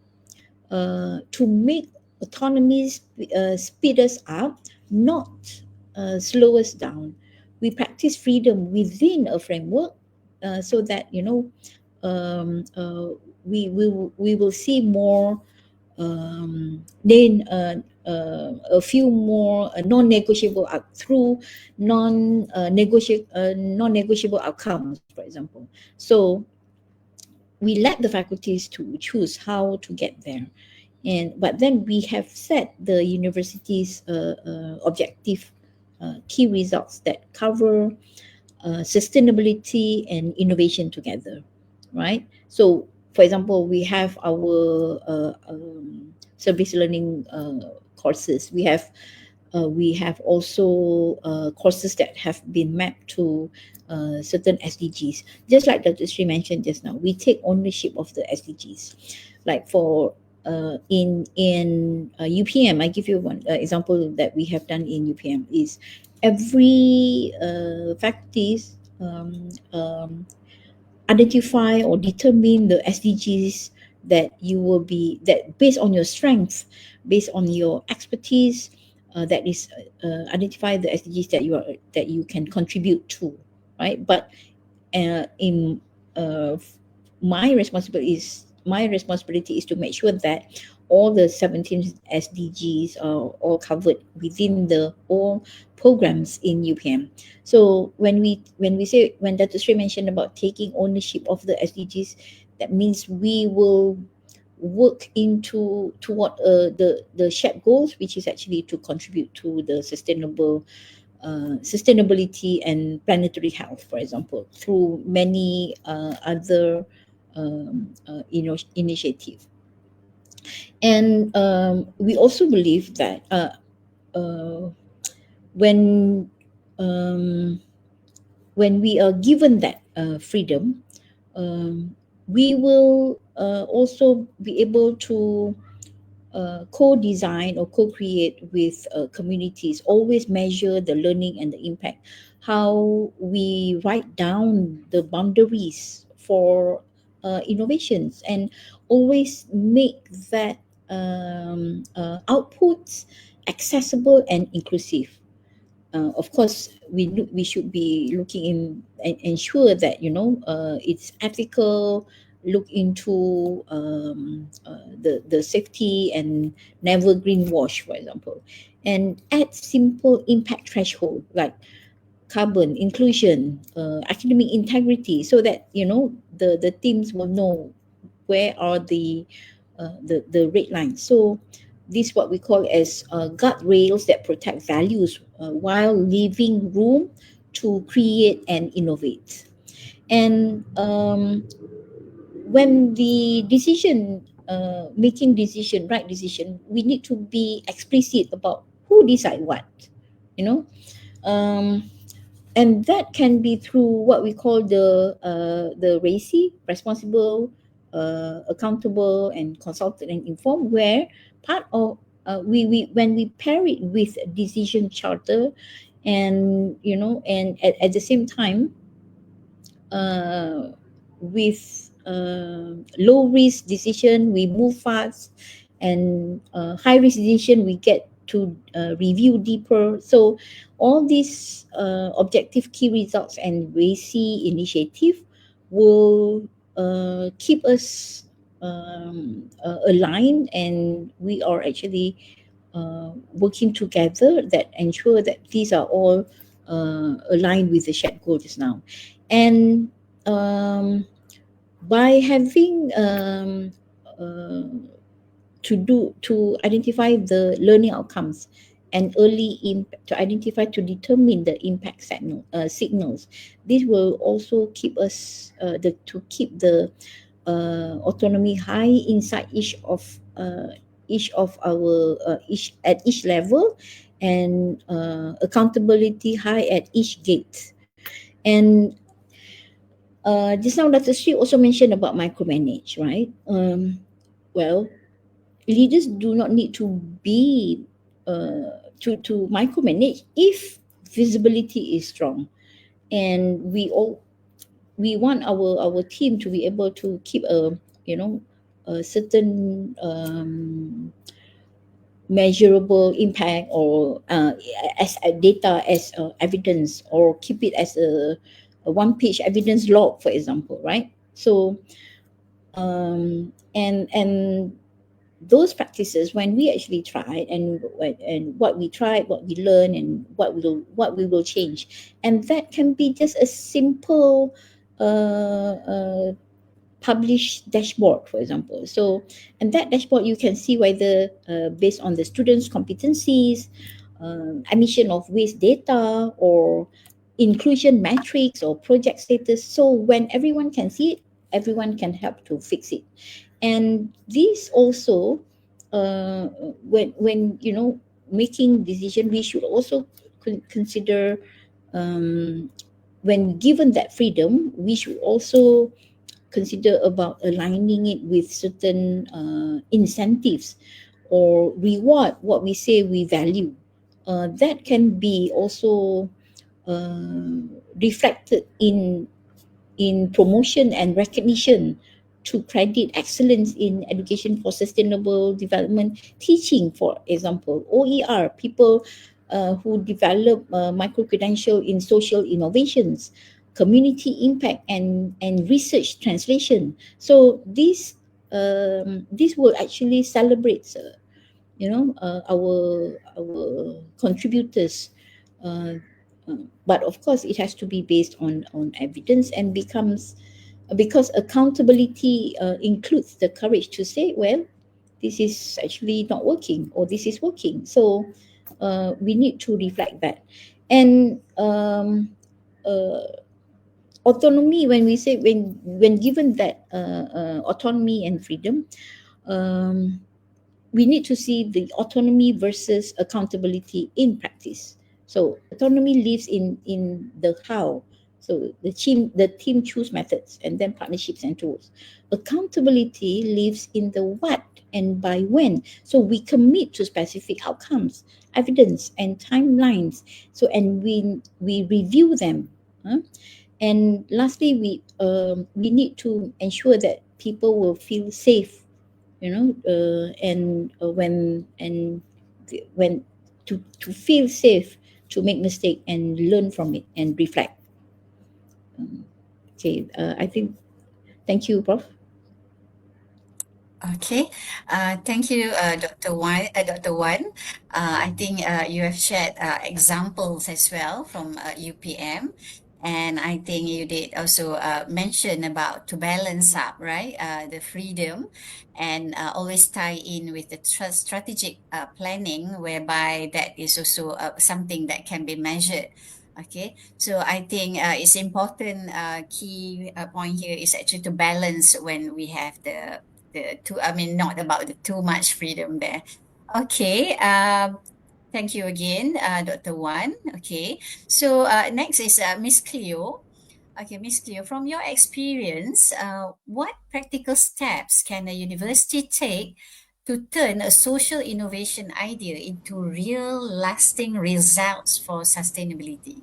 to make autonomy speed us up, not slow us down. We practice freedom within a framework so that we will see more then a few more non-negotiable through non-negotiable outcomes, for example. So we let the faculties to choose how to get there, but then we have set the university's objective key results that cover sustainability and innovation together, right? So, for example, we have our service learning courses. We have also courses that have been mapped to certain SDGs. Just like Dr. Sri mentioned just now, we take ownership of the SDGs. Like for in UPM, I give you one example that we have done in UPM is every faculties identify or determine the SDGs that based on your strength, based on your expertise, that is identify the SDGs that you can contribute to, right? But in my responsibility is to make sure that all the 17 SDGs are all covered within the all programs in UPM. So when Dr. Sri mentioned about taking ownership of the SDGs, that means we will work toward the shared goals, which is actually to contribute to the sustainability and planetary health, for example, through many other initiatives. And we also believe that when we are given that freedom, we will also be able to co-design or co-create with communities. Always measure the learning and the impact. How we write down the boundaries for innovations, and always make that outputs accessible and inclusive. Of course, we should be looking in and ensure that it's ethical. Look into the safety and never greenwash, for example, and add simple impact threshold like carbon inclusion, academic integrity, so that the teams will know where are the red lines. So this is what we call as guardrails that protect values while leaving room to create and innovate. And when the decision making decision, right decision, we need to be explicit about who decide what, you know. Um, and that can be through what we call the RACI, responsible, accountable, and consulted and informed, where part of we when we pair it with a decision charter, and and at the same time with low risk decision we move fast, and high risk decision we get to review deeper. So all these objective key results and RACI initiative will keep us aligned, and we are actually working together that ensure that these are all aligned with the shared goal just now. And by having to identify the learning outcomes and early impact, to determine the impact signals, this will also keep us to keep the autonomy high inside each of our each at each level, and accountability high at each gate. And just now Dr. Sri also mentioned about micromanage, right? Well, leaders do not need to be to micromanage if visibility is strong, and we want our team to be able to keep a certain measurable impact, or as a data, as evidence, or keep it as a one page evidence log, for example, right? So and those practices, when we actually try, and what we tried, what we learn, and what we will change, and that can be just a simple published dashboard, for example. So, and that dashboard you can see whether based on the students' competencies, emission of waste data, or inclusion metrics, or project status. So when everyone can see it, everyone can help to fix it. And this also, when making decision, we should also consider, when given that freedom, we should also consider about aligning it with certain incentives or reward what we say we value. That can be also reflected in promotion and recognition to credit excellence in education for sustainable development teaching, for example, OER, people who develop micro-credential in social innovations, community impact, and research translation. So this will actually celebrate our contributors, uh, but of course it has to be based on evidence, and becomes, because accountability includes the courage to say, well, this is actually not working, or this is working. So we need to reflect that. And autonomy, when we say, when given that autonomy and freedom, um, we need to see the autonomy versus accountability in practice. So autonomy lives in the how. So the team choose methods, and then partnerships and tools. Accountability lives in the what. and by when. So we commit to specific outcomes, evidence, and timelines. So and we review them. And lastly, we need to ensure that people will feel safe, and when to feel safe to make mistake and learn from it and reflect. Okay, I think. Thank you, Prof. Okay, thank you, Dr. Wan. I think you have shared examples as well from UPM, and I think you did also mention about to balance up, right? The freedom and always tie in with the strategic planning, whereby that is also something that can be measured. Okay, so I think it's important. Key point here is actually to balance when we have the too, I mean, not about the too much freedom there. Okay. Thank you again, Dr. Wan. Okay. So next is Miss Cleo. Okay, Miss Cleo, from your experience, what practical steps can a university take to turn a social innovation idea into real lasting results for sustainability?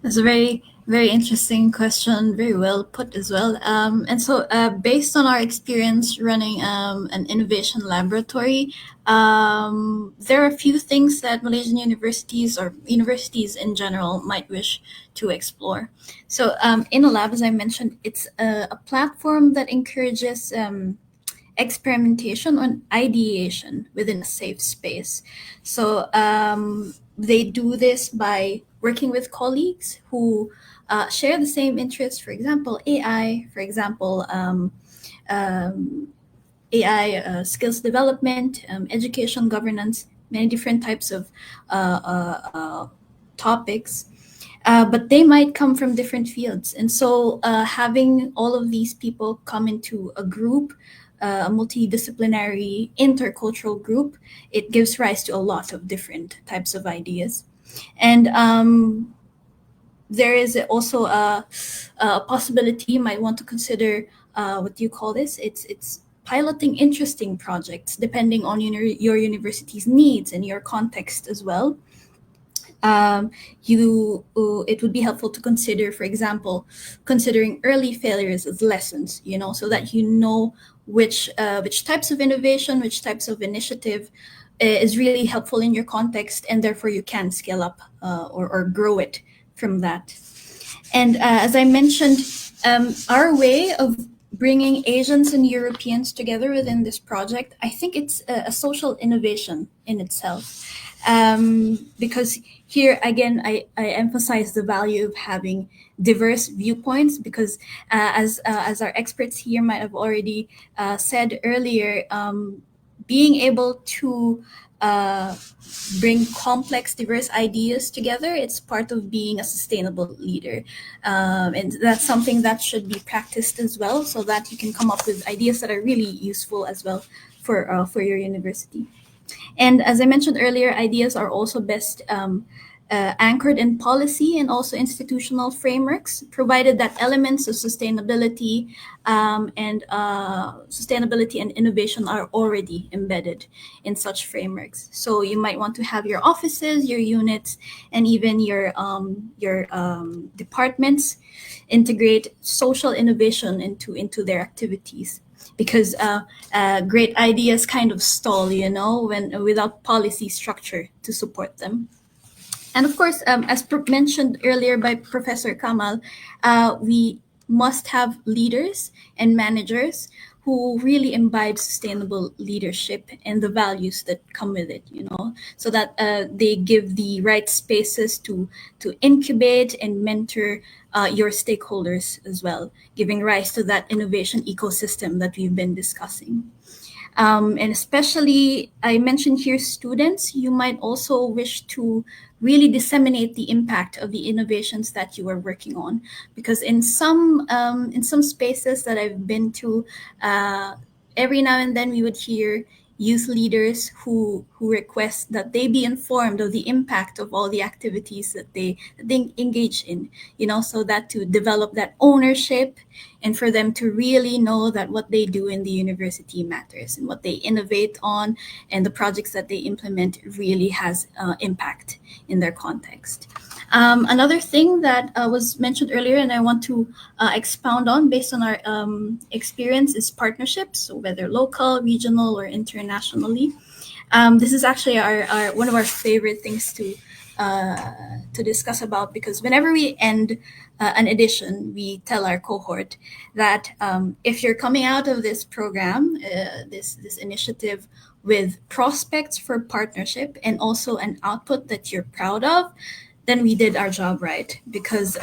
That's a very, very interesting question. Very well put as well. And so, based on our experience running an innovation laboratory, there are a few things that Malaysian universities or universities in general might wish to explore. So, in a lab, as I mentioned, it's a platform that encourages experimentation and ideation within a safe space. So they do this by working with colleagues who share the same interests. For example, AI. For example, AI skills development, education, governance, many different types of topics. But they might come from different fields. And so having all of these people come into a group, a multidisciplinary intercultural group, it gives rise to a lot of different types of ideas. And there is also a possibility you might want to consider. What do you call this? It's piloting interesting projects depending on your university's needs and your context as well. It would be helpful to consider, for example, considering early failures as lessons, so that you know which types of innovation, which types of initiative is really helpful in your context, and therefore you can scale up or grow it from that. And as I mentioned, our way of bringing Asians and Europeans together within this project, I think it's a social innovation in itself. Because here again, I emphasize the value of having diverse viewpoints, because as our experts here might have already said earlier, being able to bring complex, diverse ideas together, it's part of being a sustainable leader. And that's something that should be practiced as well, so that you can come up with ideas that are really useful as well for your university. And as I mentioned earlier, ideas are also best anchored in policy and also institutional frameworks, provided that elements of sustainability and innovation are already embedded in such frameworks. So you might want to have your offices, your units, and even your departments integrate social innovation into their activities. Because great ideas kind of stall, when without policy structure to support them. And of course, as mentioned earlier by Professor Kamal, we must have leaders and managers who really imbibe sustainable leadership and the values that come with it, so that they give the right spaces to incubate and mentor your stakeholders as well, giving rise to that innovation ecosystem that we've been discussing. And especially, I mentioned here students, you might also wish to really disseminate the impact of the innovations that you are working on. Because in some spaces that I've been to, every now and then we would hear, youth leaders who request that they be informed of the impact of all the activities that they engage in, so that to develop that ownership and for them to really know that what they do in the university matters and what they innovate on and the projects that they implement really has impact in their context. Another thing that was mentioned earlier, and I want to expound on based on our experience, is partnerships, so whether local, regional, or internationally. This is actually our one of our favorite things to discuss about, because whenever we end an edition, we tell our cohort that if you're coming out of this program, this initiative, with prospects for partnership and also an output that you're proud of, then we did our job right, because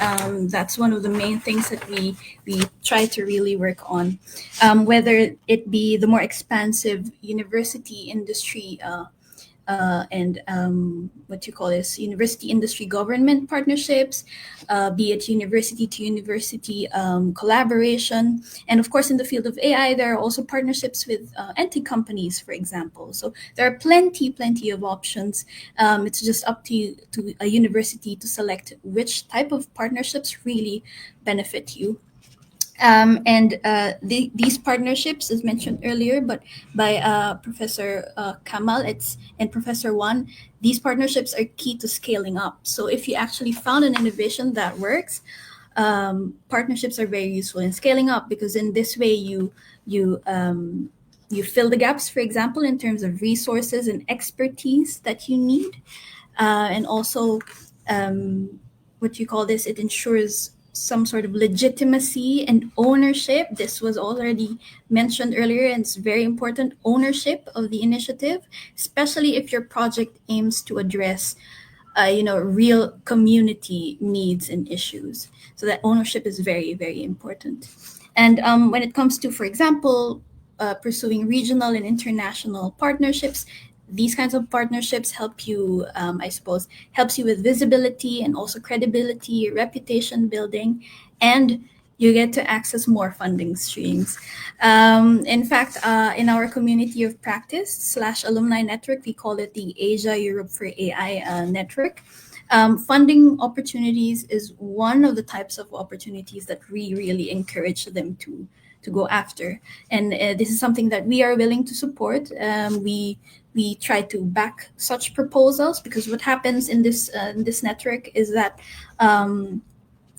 that's one of the main things that we try to really work on, whether it be the more expansive university industry and what you call this university industry government partnerships, be it university to university collaboration. And of course, in the field of AI, there are also partnerships with NT companies, for example. So there are plenty of options. It's just up to a university to select which type of partnerships really benefit you. These partnerships, as mentioned earlier, but by Professor Kamal, and Professor Wan, these partnerships are key to scaling up. So if you actually found an innovation that works, partnerships are very useful in scaling up, because in this way you fill the gaps, for example, in terms of resources and expertise that you need, and also what you call this, it ensures some sort of legitimacy and ownership. This was already mentioned earlier, and it's very important, ownership of the initiative, especially if your project aims to address real community needs and issues. So that ownership is very important. And when it comes to, for example, pursuing regional and international partnerships, these kinds of partnerships help you, I suppose, helps you with visibility and also credibility, reputation building, and you get to access more funding streams. In fact, in our community of practice / alumni network, we call it the Asia Europe for AI network. Funding opportunities is one of the types of opportunities that we really encourage them to go after, and this is something that we are willing to support. We try to back such proposals, because what happens in this network is that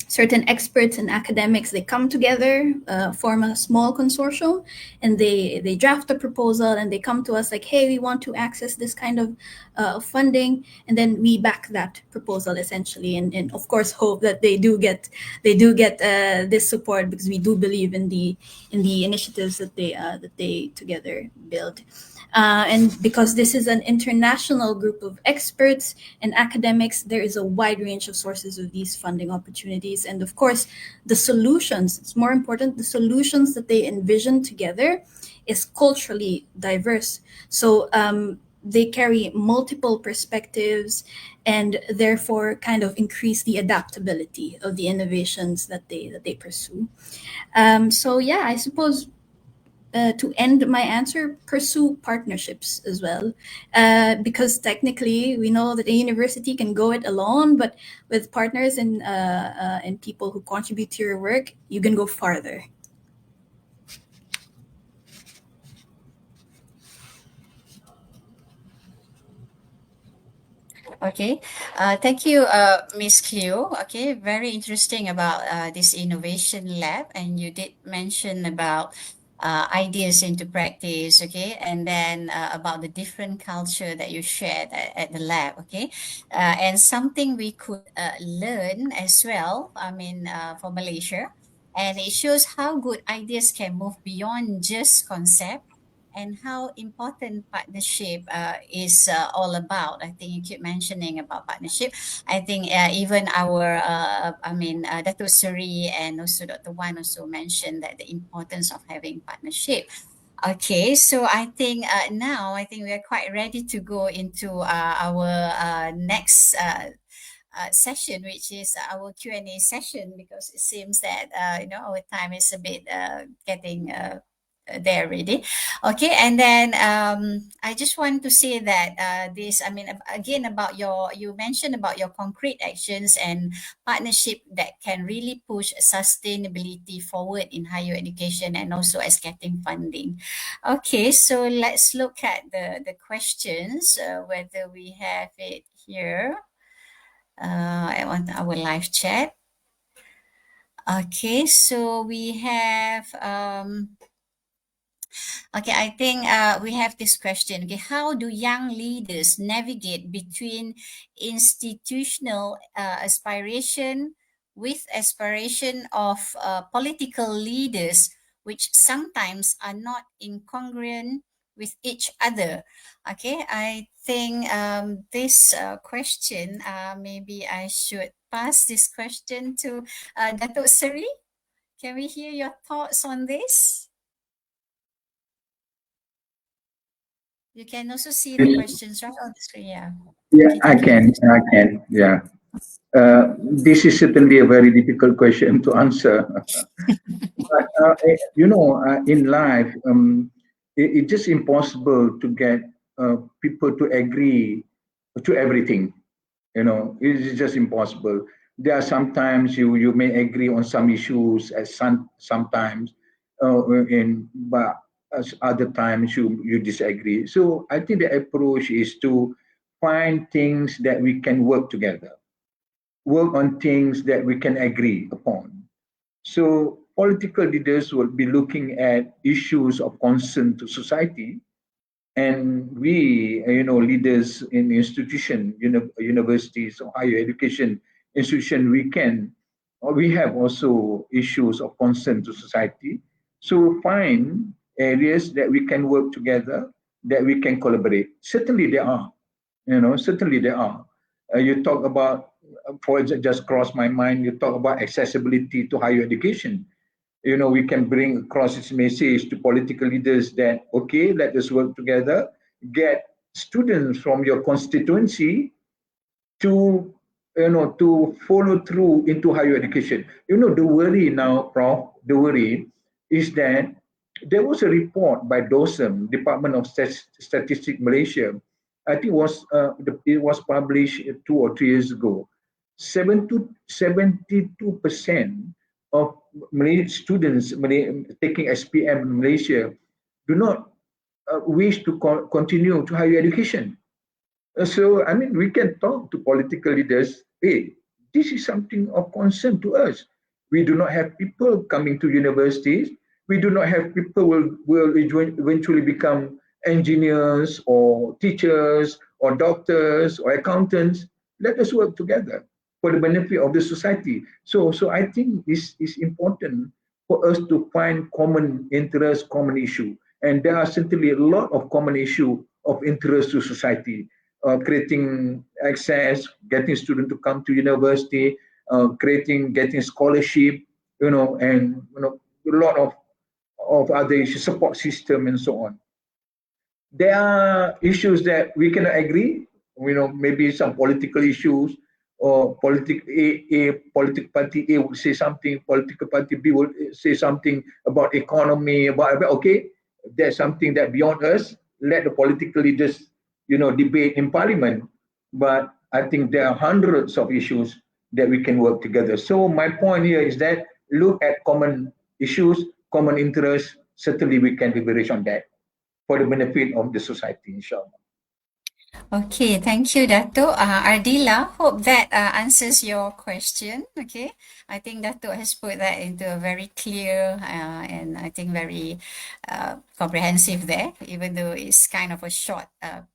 certain experts and academics, they come together, form a small consortium, and they draft a proposal, and they come to us like, hey, we want to access this kind of funding, and then we back that proposal essentially, and of course hope that they do get this support, because we do believe in the initiatives that they together build. And because this is an international group of experts and academics, there is a wide range of sources of these funding opportunities. And of course, the solutions, it's more important, the solutions that they envision together is culturally diverse. So they carry multiple perspectives, and therefore kind of increase the adaptability of the innovations that they pursue. So yeah, I suppose to end my answer, pursue partnerships as well, because technically we know that a university can go it alone, but with partners and people who contribute to your work, you can go farther. Okay, thank you, Miss Cleo. Okay, very interesting about this innovation lab, and you did mention about ideas into practice. Okay, and then about the different culture that you shared at the lab. Okay, and something we could learn as well. I mean, for Malaysia, and it shows how good ideas can move beyond just concept, and how important partnership is all about. I think you keep mentioning about partnership. I think even our, Dato Suri and also Dr. Wan also mentioned that the importance of having partnership. Okay, so I think now I think we are quite ready to go into our next session, which is our Q&A session, because it seems that our time is a bit getting there already. Okay, and then I just want to say that this, I mean, again, about you mentioned about your concrete actions and partnership that can really push sustainability forward in higher education and also as getting funding. Okay, so let's look at the questions, whether we have it here on our live chat. Okay, so we have okay, I think we have this question. Okay, how do young leaders navigate between institutional aspiration with aspiration of political leaders, which sometimes are not incongruent with each other? Okay, I think this question, maybe I should pass this question to Datuk Seri. Can we hear your thoughts on this? You can also see the questions right on the screen. Yeah. Yeah, Okay, thank you. I can. Yeah. This is certainly a very difficult question to answer. But, in life, it's just impossible to get people to agree to everything. It's just impossible. There are sometimes you may agree on some issues, as sometimes, but as other times you disagree. So I think the approach is to find things that we can work together, work on things that we can agree upon. So political leaders will be looking at issues of concern to society, and we, leaders in institution, universities or higher education institution, we have also issues of concern to society. So find areas that we can work together, that we can collaborate. Certainly there are, certainly there are. You talk about, just crossed my mind, you talk about accessibility to higher education. We can bring across this message to political leaders that, okay, let us work together, get students from your constituency to, to follow through into higher education. The worry now, Prof, the worry is that there was a report by DOSM, Department of Statistics Malaysia. I think it was published 2 or 3 years ago. 72% of students taking SPM in Malaysia do not wish to continue to higher education. So, I mean, we can talk to political leaders, hey, this is something of concern to us. We do not have people coming to universities. We do not have people will eventually become engineers or teachers or doctors or accountants. Let us work together for the benefit of the society. So I think this is important for us to find common interest, common issue. And there are certainly a lot of common issue of interest to society. Creating access, getting students to come to university, getting scholarship, and a lot of other issues, support system, and so on. There are issues that we cannot agree. Maybe some political issues, or political party A would say something, political party B would say something about economy, about okay, there's something that beyond us. Let the political leaders, debate in parliament. But I think there are hundreds of issues that we can work together. So my point here is that look at common issues, common interests. Certainly, we can leverage on that for the benefit of the society, inshallah. Okay, thank you, Dato. Ardila, hope that answers your question. Okay, I think Dato has put that into a very clear and I think very comprehensive there, even though it's kind of a short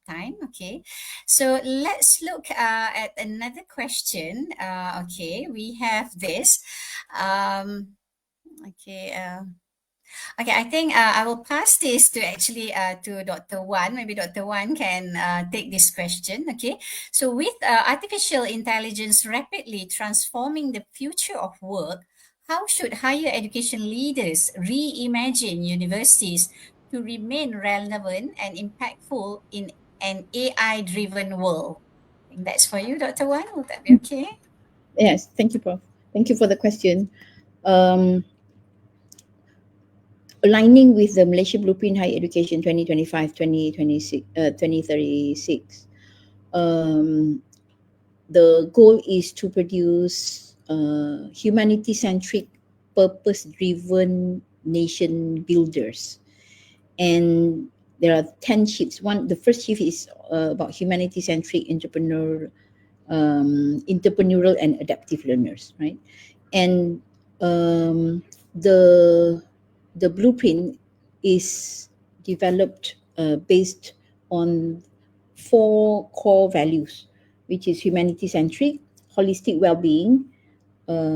time. Okay, so let's look at another question. Okay, we have this. Okay. Okay, I think I will pass this to actually to Dr. Wan. Maybe Dr. Wan can take this question. Okay, so with artificial intelligence rapidly transforming the future of work, how should higher education leaders reimagine universities to remain relevant and impactful in an AI-driven world? I think that's for you, Dr. Wan. Would that be okay? Yes, thank you, Prof. Thank you for the question. A aligning with the Malaysia Blueprint Higher Education 2025-2026, 2036. The goal is to produce humanity-centric, purpose-driven nation builders. And there are 10 shifts. The first shift is about humanity-centric entrepreneurial and adaptive learners, right? And the blueprint is developed based on 4 core values, which is humanity-centric, holistic well-being,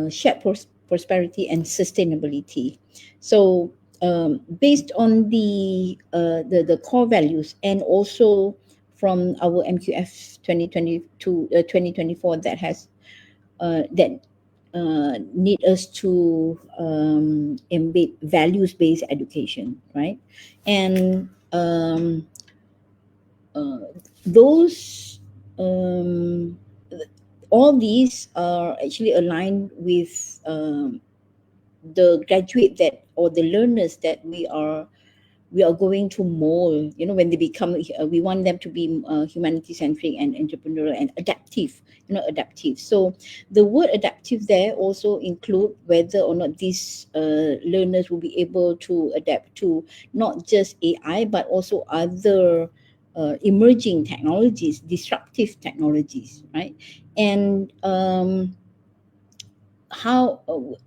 shared prosperity, and sustainability. So based on the core values, and also from our MQF 2024 that has need us to embed values-based education, right? And those all these are actually aligned with the graduate that, or the learners that we are going to mold. You know, when they become, we want them to be humanity-centric and entrepreneurial and adaptive. Adaptive. So the word adaptive there also include whether or not these learners will be able to adapt to not just AI, but also other emerging technologies, disruptive technologies, right? And how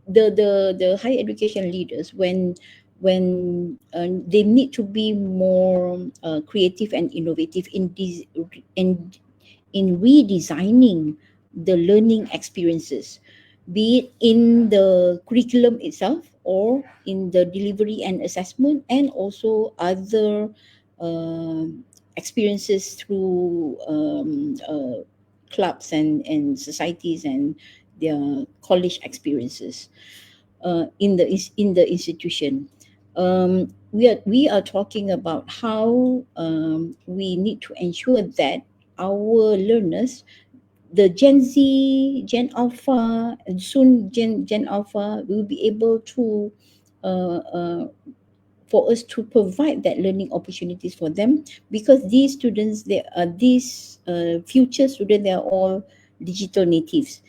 the higher education leaders, when they need to be more creative and innovative in redesigning the learning experiences, be it in the curriculum itself or in the delivery and assessment, and also other experiences through clubs and societies and their college experiences in the institution. We are talking about how we need to ensure that our learners, the Gen Z, Gen Alpha, and soon Gen Alpha, will be able to for us to provide that learning opportunities for them, because these students, these future students, they are all digital natives.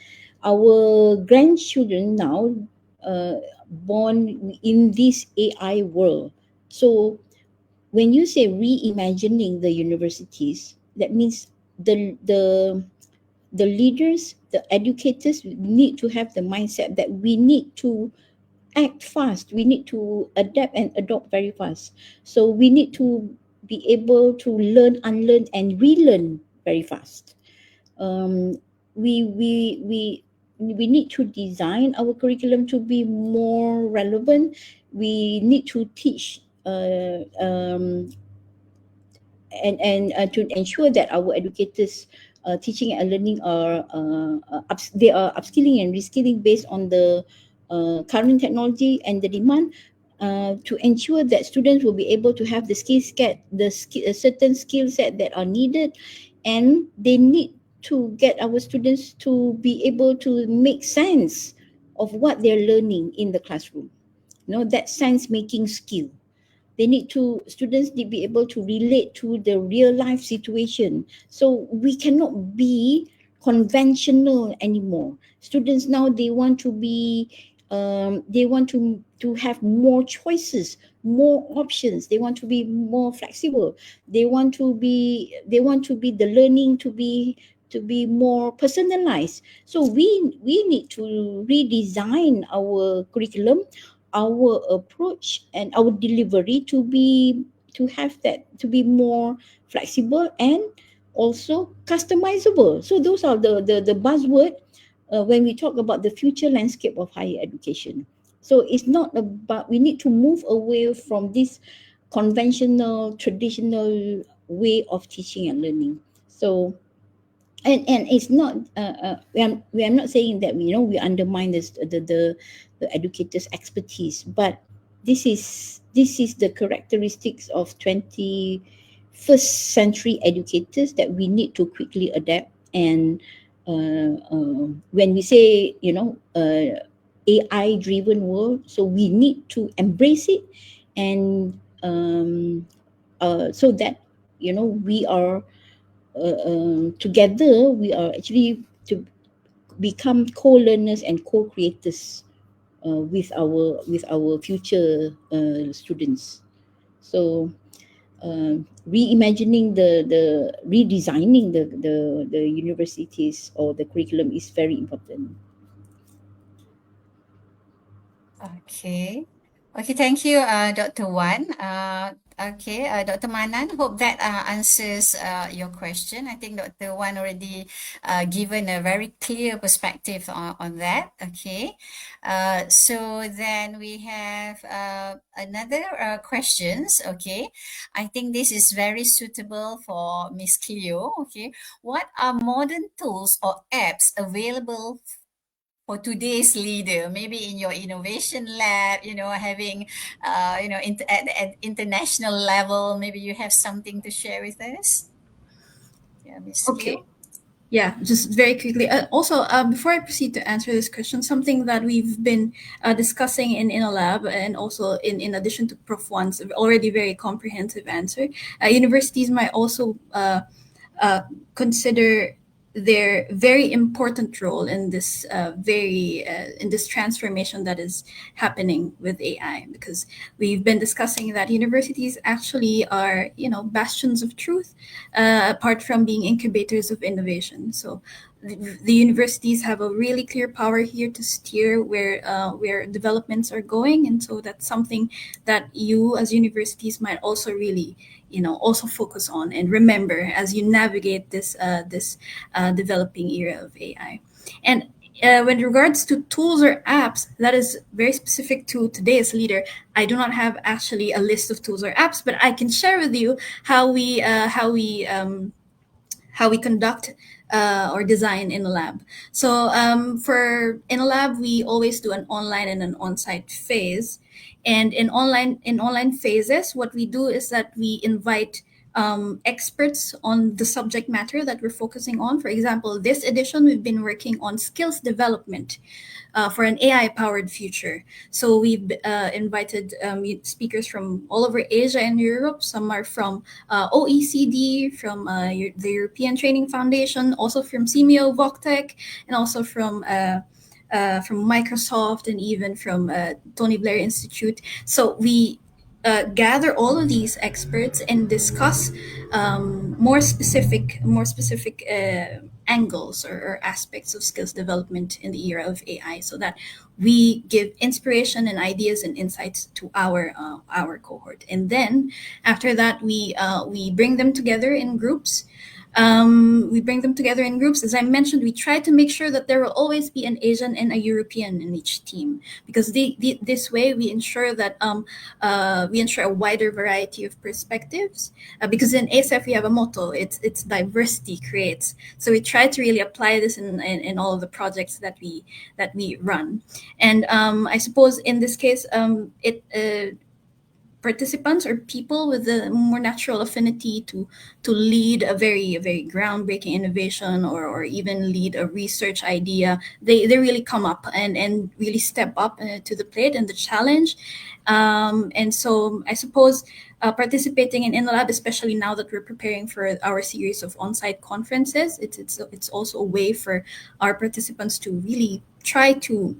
Our grandchildren now born in this AI world. So when you say reimagining the universities, that means the leaders, the educators need to have the mindset that we need to act fast. We need to adapt and adopt very fast. So we need to be able to learn, unlearn, and relearn very fast. We need to design our curriculum to be more relevant. We need to teach and to ensure that our educators teaching and learning are they are upskilling and reskilling based on the current technology and the demand, to ensure that students will be able to have the certain skill set that are needed, and they need to get our students to be able to make sense of what they're learning in the classroom. That sense making skill. Students need to be able to relate to the real life situation. So we cannot be conventional anymore. Students now, they want to be they want to have more choices, more options. They want to be more flexible. They want to be the learning to be more personalized. So we need to redesign our curriculum, our approach, and our delivery to be more flexible and also customizable. So those are the buzzword when we talk about the future landscape of higher education. So it's not about, we need to move away from this conventional, traditional way of teaching and learning. So and it's not we are not saying that we undermine the educators' expertise, but this is the characteristics of 21st century educators that we need to quickly adapt. And when we say AI driven world, so we need to embrace it, and so that we are together. We are actually to become co-learners and co-creators with our future students. So reimagining the redesigning the universities or the curriculum is very important. Okay. Okay, thank you, Dr. Wan. Okay, Dr. Manan, hope that answers your question. I think Dr. Wan already given a very clear perspective on that. Okay. So then we have another questions. Okay. I think this is very suitable for Miss Cleo. Okay. What are modern tools or apps available for today's leader, maybe in your innovation lab, having, at international level, maybe you have something to share with us? Yeah, Miss Okay. Cleo. Yeah, just very quickly. Also, before I proceed to answer this question, something that we've been discussing in a lab, and also in addition to Prof. One's already very comprehensive answer, universities might also uh, consider their very important role in this very in this transformation that is happening with AI, because we've been discussing that universities actually are, bastions of truth, apart from being incubators of innovation. So the universities have a really clear power here to steer where developments are going, and so that's something that you as universities might also really, also focus on and remember as you navigate this developing era of AI. And when regards to tools or apps, that is very specific to today's leader. I do not have actually a list of tools or apps, but I can share with you how we conduct or design in a lab. So for in a lab, we always do an online and an on-site phase. And in online phases, what we do is that we invite experts on the subject matter that we're focusing on. For example, this edition we've been working on skills development for an AI powered future. So we've invited speakers from all over Asia and Europe. Some are from OECD, from the European Training Foundation, also from SEAMEO, VocTech, and also from Microsoft, and even from Tony Blair Institute. So we gather all of these experts and discuss more specific angles or aspects of skills development in the era of AI, so that we give inspiration and ideas and insights to our cohort. And then after that, we bring them together in groups. As I mentioned, we try to make sure that there will always be an Asian and a European in each team, because this way we ensure a wider variety of perspectives. Because in ASEF we have a motto: it's diversity creates. So we try to really apply this in all of the projects that we run. And I suppose in this case, it participants or people with a more natural affinity to lead a very groundbreaking innovation, or even lead a research idea, they really come up and really step up to the plate and the challenge. And so I suppose participating in the lab, especially now that we're preparing for our series of on-site conferences, it's also a way for our participants to really try to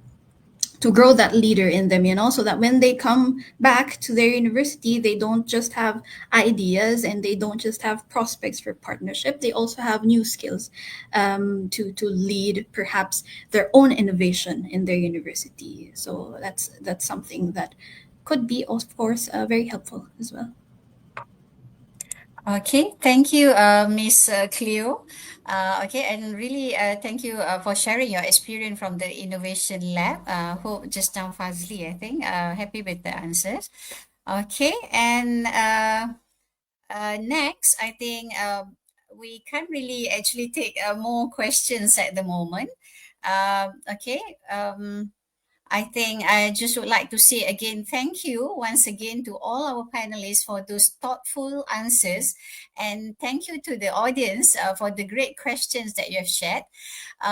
grow that leader in them, so that when they come back to their university, they don't just have ideas and they don't just have prospects for partnership. They also have new skills to lead perhaps their own innovation in their university. So that's something that could be, of course, very helpful as well. Okay, thank you, Miss Cleo. Okay, and really thank you for sharing your experience from the Innovation Lab. Hope just now Fazli, I think, happy with the answers. Okay, and next, I think we can't really actually take more questions at the moment. Okay. I think I just would like to say again, thank you once again to all our panelists for those thoughtful answers. And thank you to the audience for the great questions that you have shared.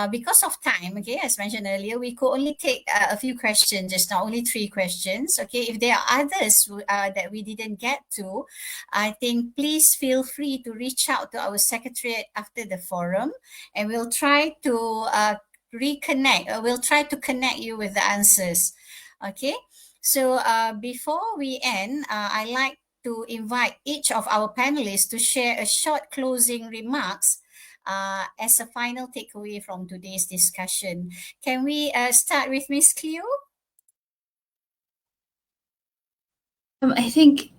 Because of time, okay, as mentioned earlier, we could only take a few questions, just now, only 3 questions. Okay, if there are others that we didn't get to, I think please feel free to reach out to our secretariat after the forum, and we'll try to reconnect, we'll try to connect you with the answers. Okay, so before we end, I like to invite each of our panelists to share a short closing remarks as a final takeaway from today's discussion. Can we start with Miss Cleo? I think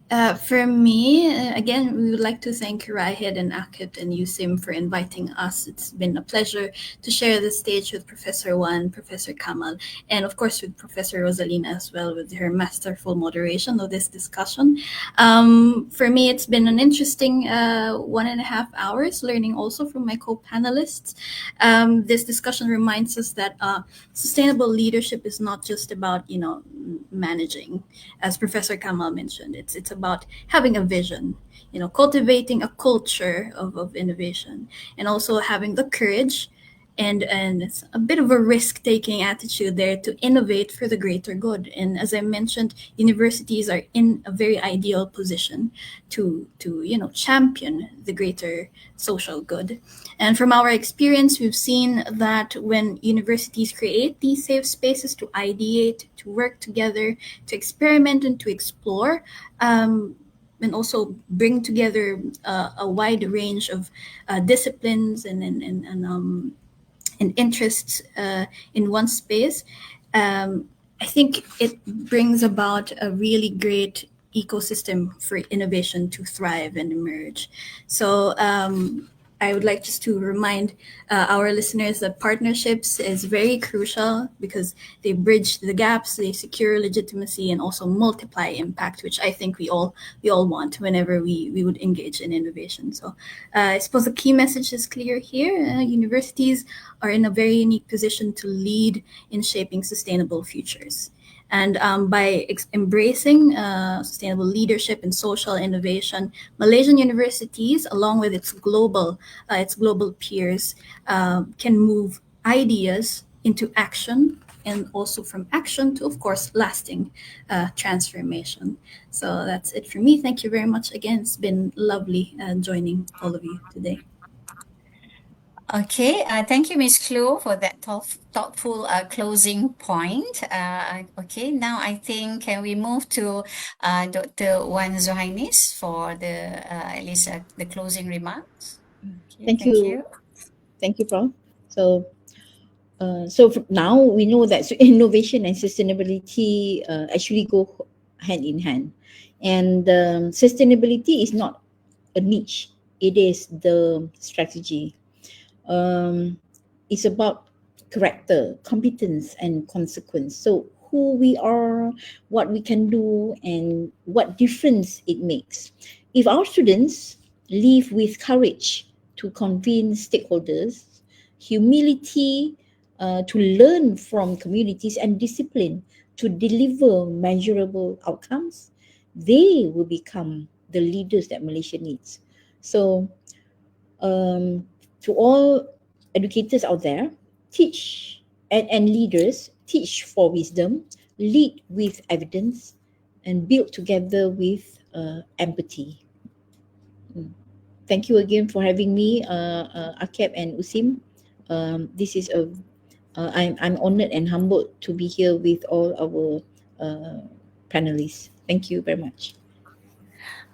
for me, again, we would like to thank RIHED and AKEPT and USIM for inviting us. It's been a pleasure to share the stage with Professor Wan, Professor Kamal, and of course with Professor Rosalina as well, with her masterful moderation of this discussion. For me, it's been an interesting 1.5 hours learning also from my co-panelists. This discussion reminds us that sustainable leadership is not just about, managing, as Professor Kamal mentioned. It's about having a vision, cultivating a culture of innovation, and also having the courage and it's a bit of a risk-taking attitude there to innovate for the greater good. And as I mentioned, universities are in a very ideal position to champion the greater social good. And from our experience, we've seen that when universities create these safe spaces to ideate, to work together, to experiment and to explore, and also bring together a wide range of disciplines and interests in one space, I think it brings about a really great ecosystem for innovation to thrive and emerge. So I would like just to remind our listeners that partnerships is very crucial because they bridge the gaps, they secure legitimacy, and also multiply impact, which I think we all want whenever we would engage in innovation. So I suppose the key message is clear here. Universities are in a very unique position to lead in shaping sustainable futures. And by embracing sustainable leadership and social innovation, Malaysian universities, along with its global peers, can move ideas into action, and also from action to, of course, lasting transformation. So that's it for me. Thank you very much again. It's been lovely joining all of you today. Okay, thank you, Ms. Cleo, for that thoughtful closing point. Okay, now I think can we move to Dr. Wan Zohainis for the at least the closing remarks? Okay, Thank you. Thank you, Prof. So now we know that innovation and sustainability actually go hand in hand, and sustainability is not a niche; it is the strategy. It's about character, competence, and consequence. So who we are, what we can do, and what difference it makes. If our students live with courage to convince stakeholders, humility to learn from communities, and discipline to deliver measurable outcomes, they will become the leaders that Malaysia needs. So to all educators out there, teach and leaders, teach for wisdom, lead with evidence, and build together with empathy. Thank you again for having me, AKEPT and USIM. This is I'm honored and humbled to be here with all our panelists. Thank you very much.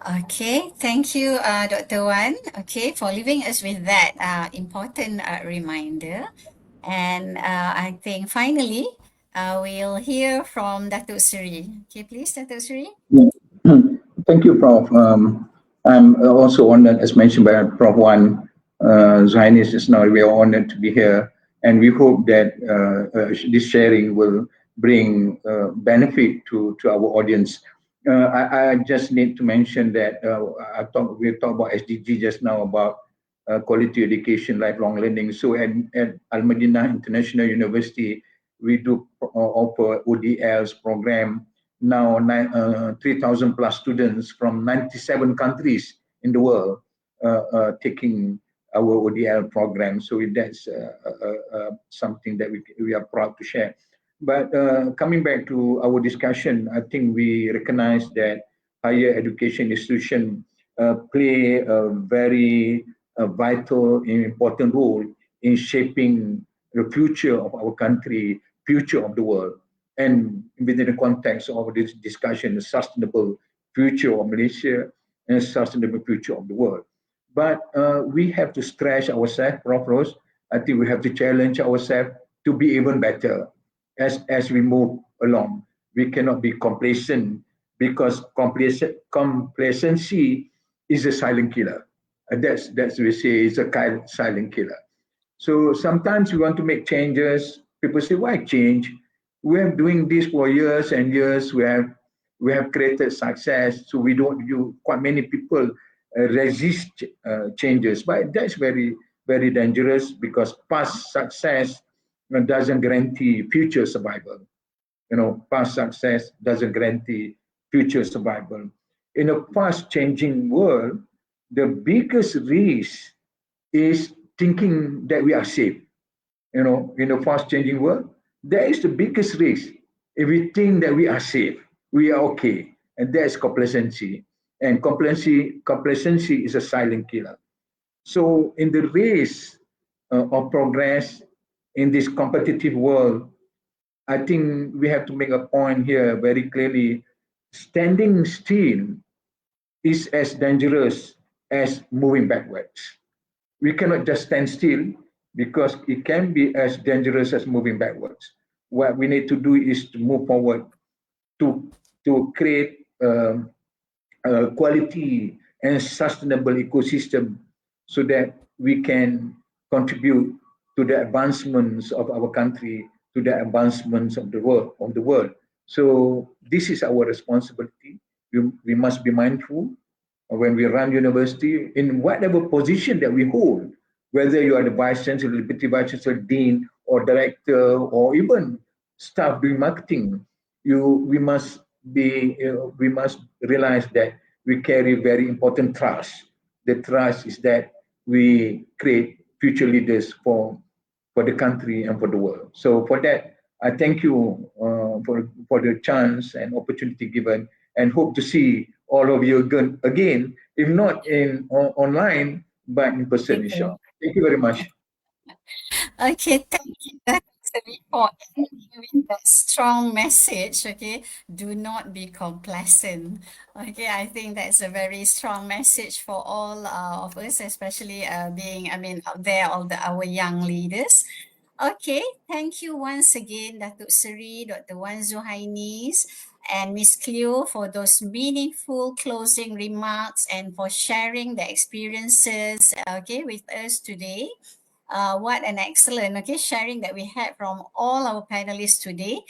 Okay, thank you, Dr. Wan, okay, for leaving us with that important reminder. And I think finally, we'll hear from Dr. Suri. Okay, please, Dr. Suri. Thank you, Prof. I'm also honored, as mentioned by Prof. Wan Zainis just now. We are honored to be here, and we hope that this sharing will bring benefit to our audience. I just need to mention that we talked about SDG just now, about quality education, lifelong learning. So at Al Madinah International University, we do offer ODLs program. Now 3,000 plus students from 97 countries in the world taking our ODL program. So that's something that we are proud to share. But coming back to our discussion, I think we recognize that higher education institutions play a very vital and important role in shaping the future of our country, future of the world. And within the context of this discussion, the sustainable future of Malaysia and sustainable future of the world. But we have to stretch ourselves, Prof. Rose. I think we have to challenge ourselves to be even better as we move along. We cannot be complacent because complacency is a silent killer. That's we say is a silent killer. So sometimes we want to make changes. People say, "Why change? We have doing this for years and years. We have created success. So we don't. You quite many people resist changes, but that's very very dangerous because past success doesn't guarantee future survival. Past success doesn't guarantee future survival. In a fast changing world, the biggest risk is thinking that we are safe. In a fast changing world, that is the biggest risk. If we think that we are safe, we are okay, and that's complacency. And complacency is a silent killer. So in the race of progress in this competitive world, I think we have to make a point here very clearly. Standing still is as dangerous as moving backwards. We cannot just stand still because it can be as dangerous as moving backwards. What we need to do is to move forward to, to create a quality and sustainable ecosystem so that we can contribute to the advancements of our country, to the advancements of the world. So this is our responsibility. We must be mindful when we run university in whatever position that we hold, whether you are the vice chancellor, deputy vice chancellor, dean, or director, or even staff doing marketing. We must realize that we carry very important trust. The trust is that we create future leaders for the country and for the world. So for that, I thank you for the chance and opportunity given, and hope to see all of you again, if not in online, but in person, inshallah. Thank you very much. Okay, thank you. That's a report. Ending with that strong message, okay? Do not be complacent. Okay, I think that's a very strong message for all of us, especially out there, our young leaders. Okay, thank you once again, Datuk Seri, Dr. Wan Zuhainis, and Miss Cleo for those meaningful closing remarks and for sharing the experiences, okay, with us today. What an excellent sharing that we had from all our panelists today,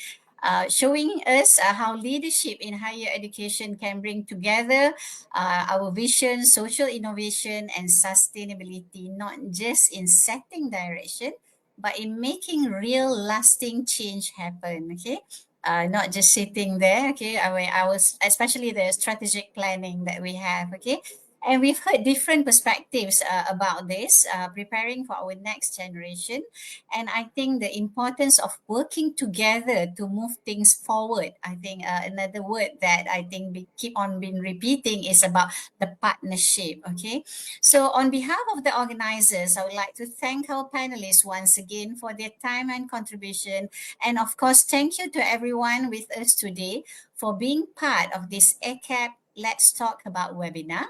showing us how leadership in higher education can bring together our vision, social innovation, and sustainability, not just in setting direction, but in making real lasting change happen. Okay. Not just sitting there, okay. I was especially the strategic planning that we have, okay. And we've heard different perspectives about this, preparing for our next generation. And I think the importance of working together to move things forward. I think another word that I think we keep on being repeating is about the partnership. Okay. So, on behalf of the organizers, I would like to thank our panelists once again for their time and contribution. And of course, thank you to everyone with us today for being part of this AKEPT Let's Talk About webinar.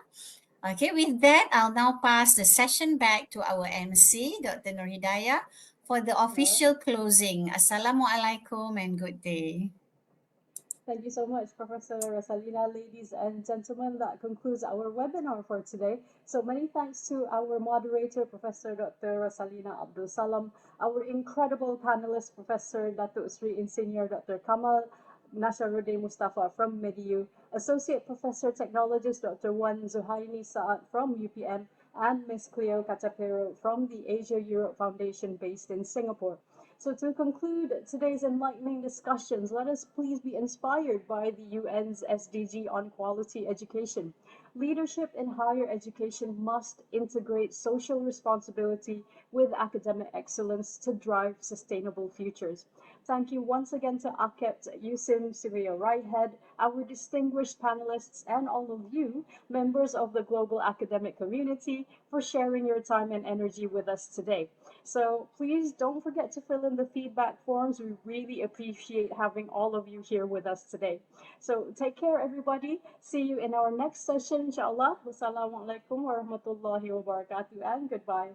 Okay, with that, I'll now pass the session back to our MC, Dr. Nur Hidayah, for the official closing. Assalamualaikum and good day. Thank you so much, Professor Rosalina. Ladies and gentlemen, that concludes our webinar for today. So many thanks to our moderator, Professor Dr. Rosalina Abdul Salam, our incredible panelists, Professor Datuk Sri Insinyur Dr. Kamal Nasharuddin Mustafa from MEDIU, Associate Professor Technologist Dr. Wan Zuhaini Saad from UPM, and Ms. Cleo Catapero from the Asia Europe Foundation based in Singapore. So to conclude today's enlightening discussions, let us please be inspired by the UN's SDG on quality education. Leadership in higher education must integrate social responsibility with academic excellence to drive sustainable futures. Thank you once again to AKEPT, USIM, SEAMEO, RIHED, our distinguished panelists, and all of you, members of the global academic community, for sharing your time and energy with us today. So please don't forget to fill in the feedback forms. We really appreciate having all of you here with us today. So take care, everybody. See you in our next session, inshallah. Wassalamualaikum warahmatullahi wabarakatuh, and goodbye.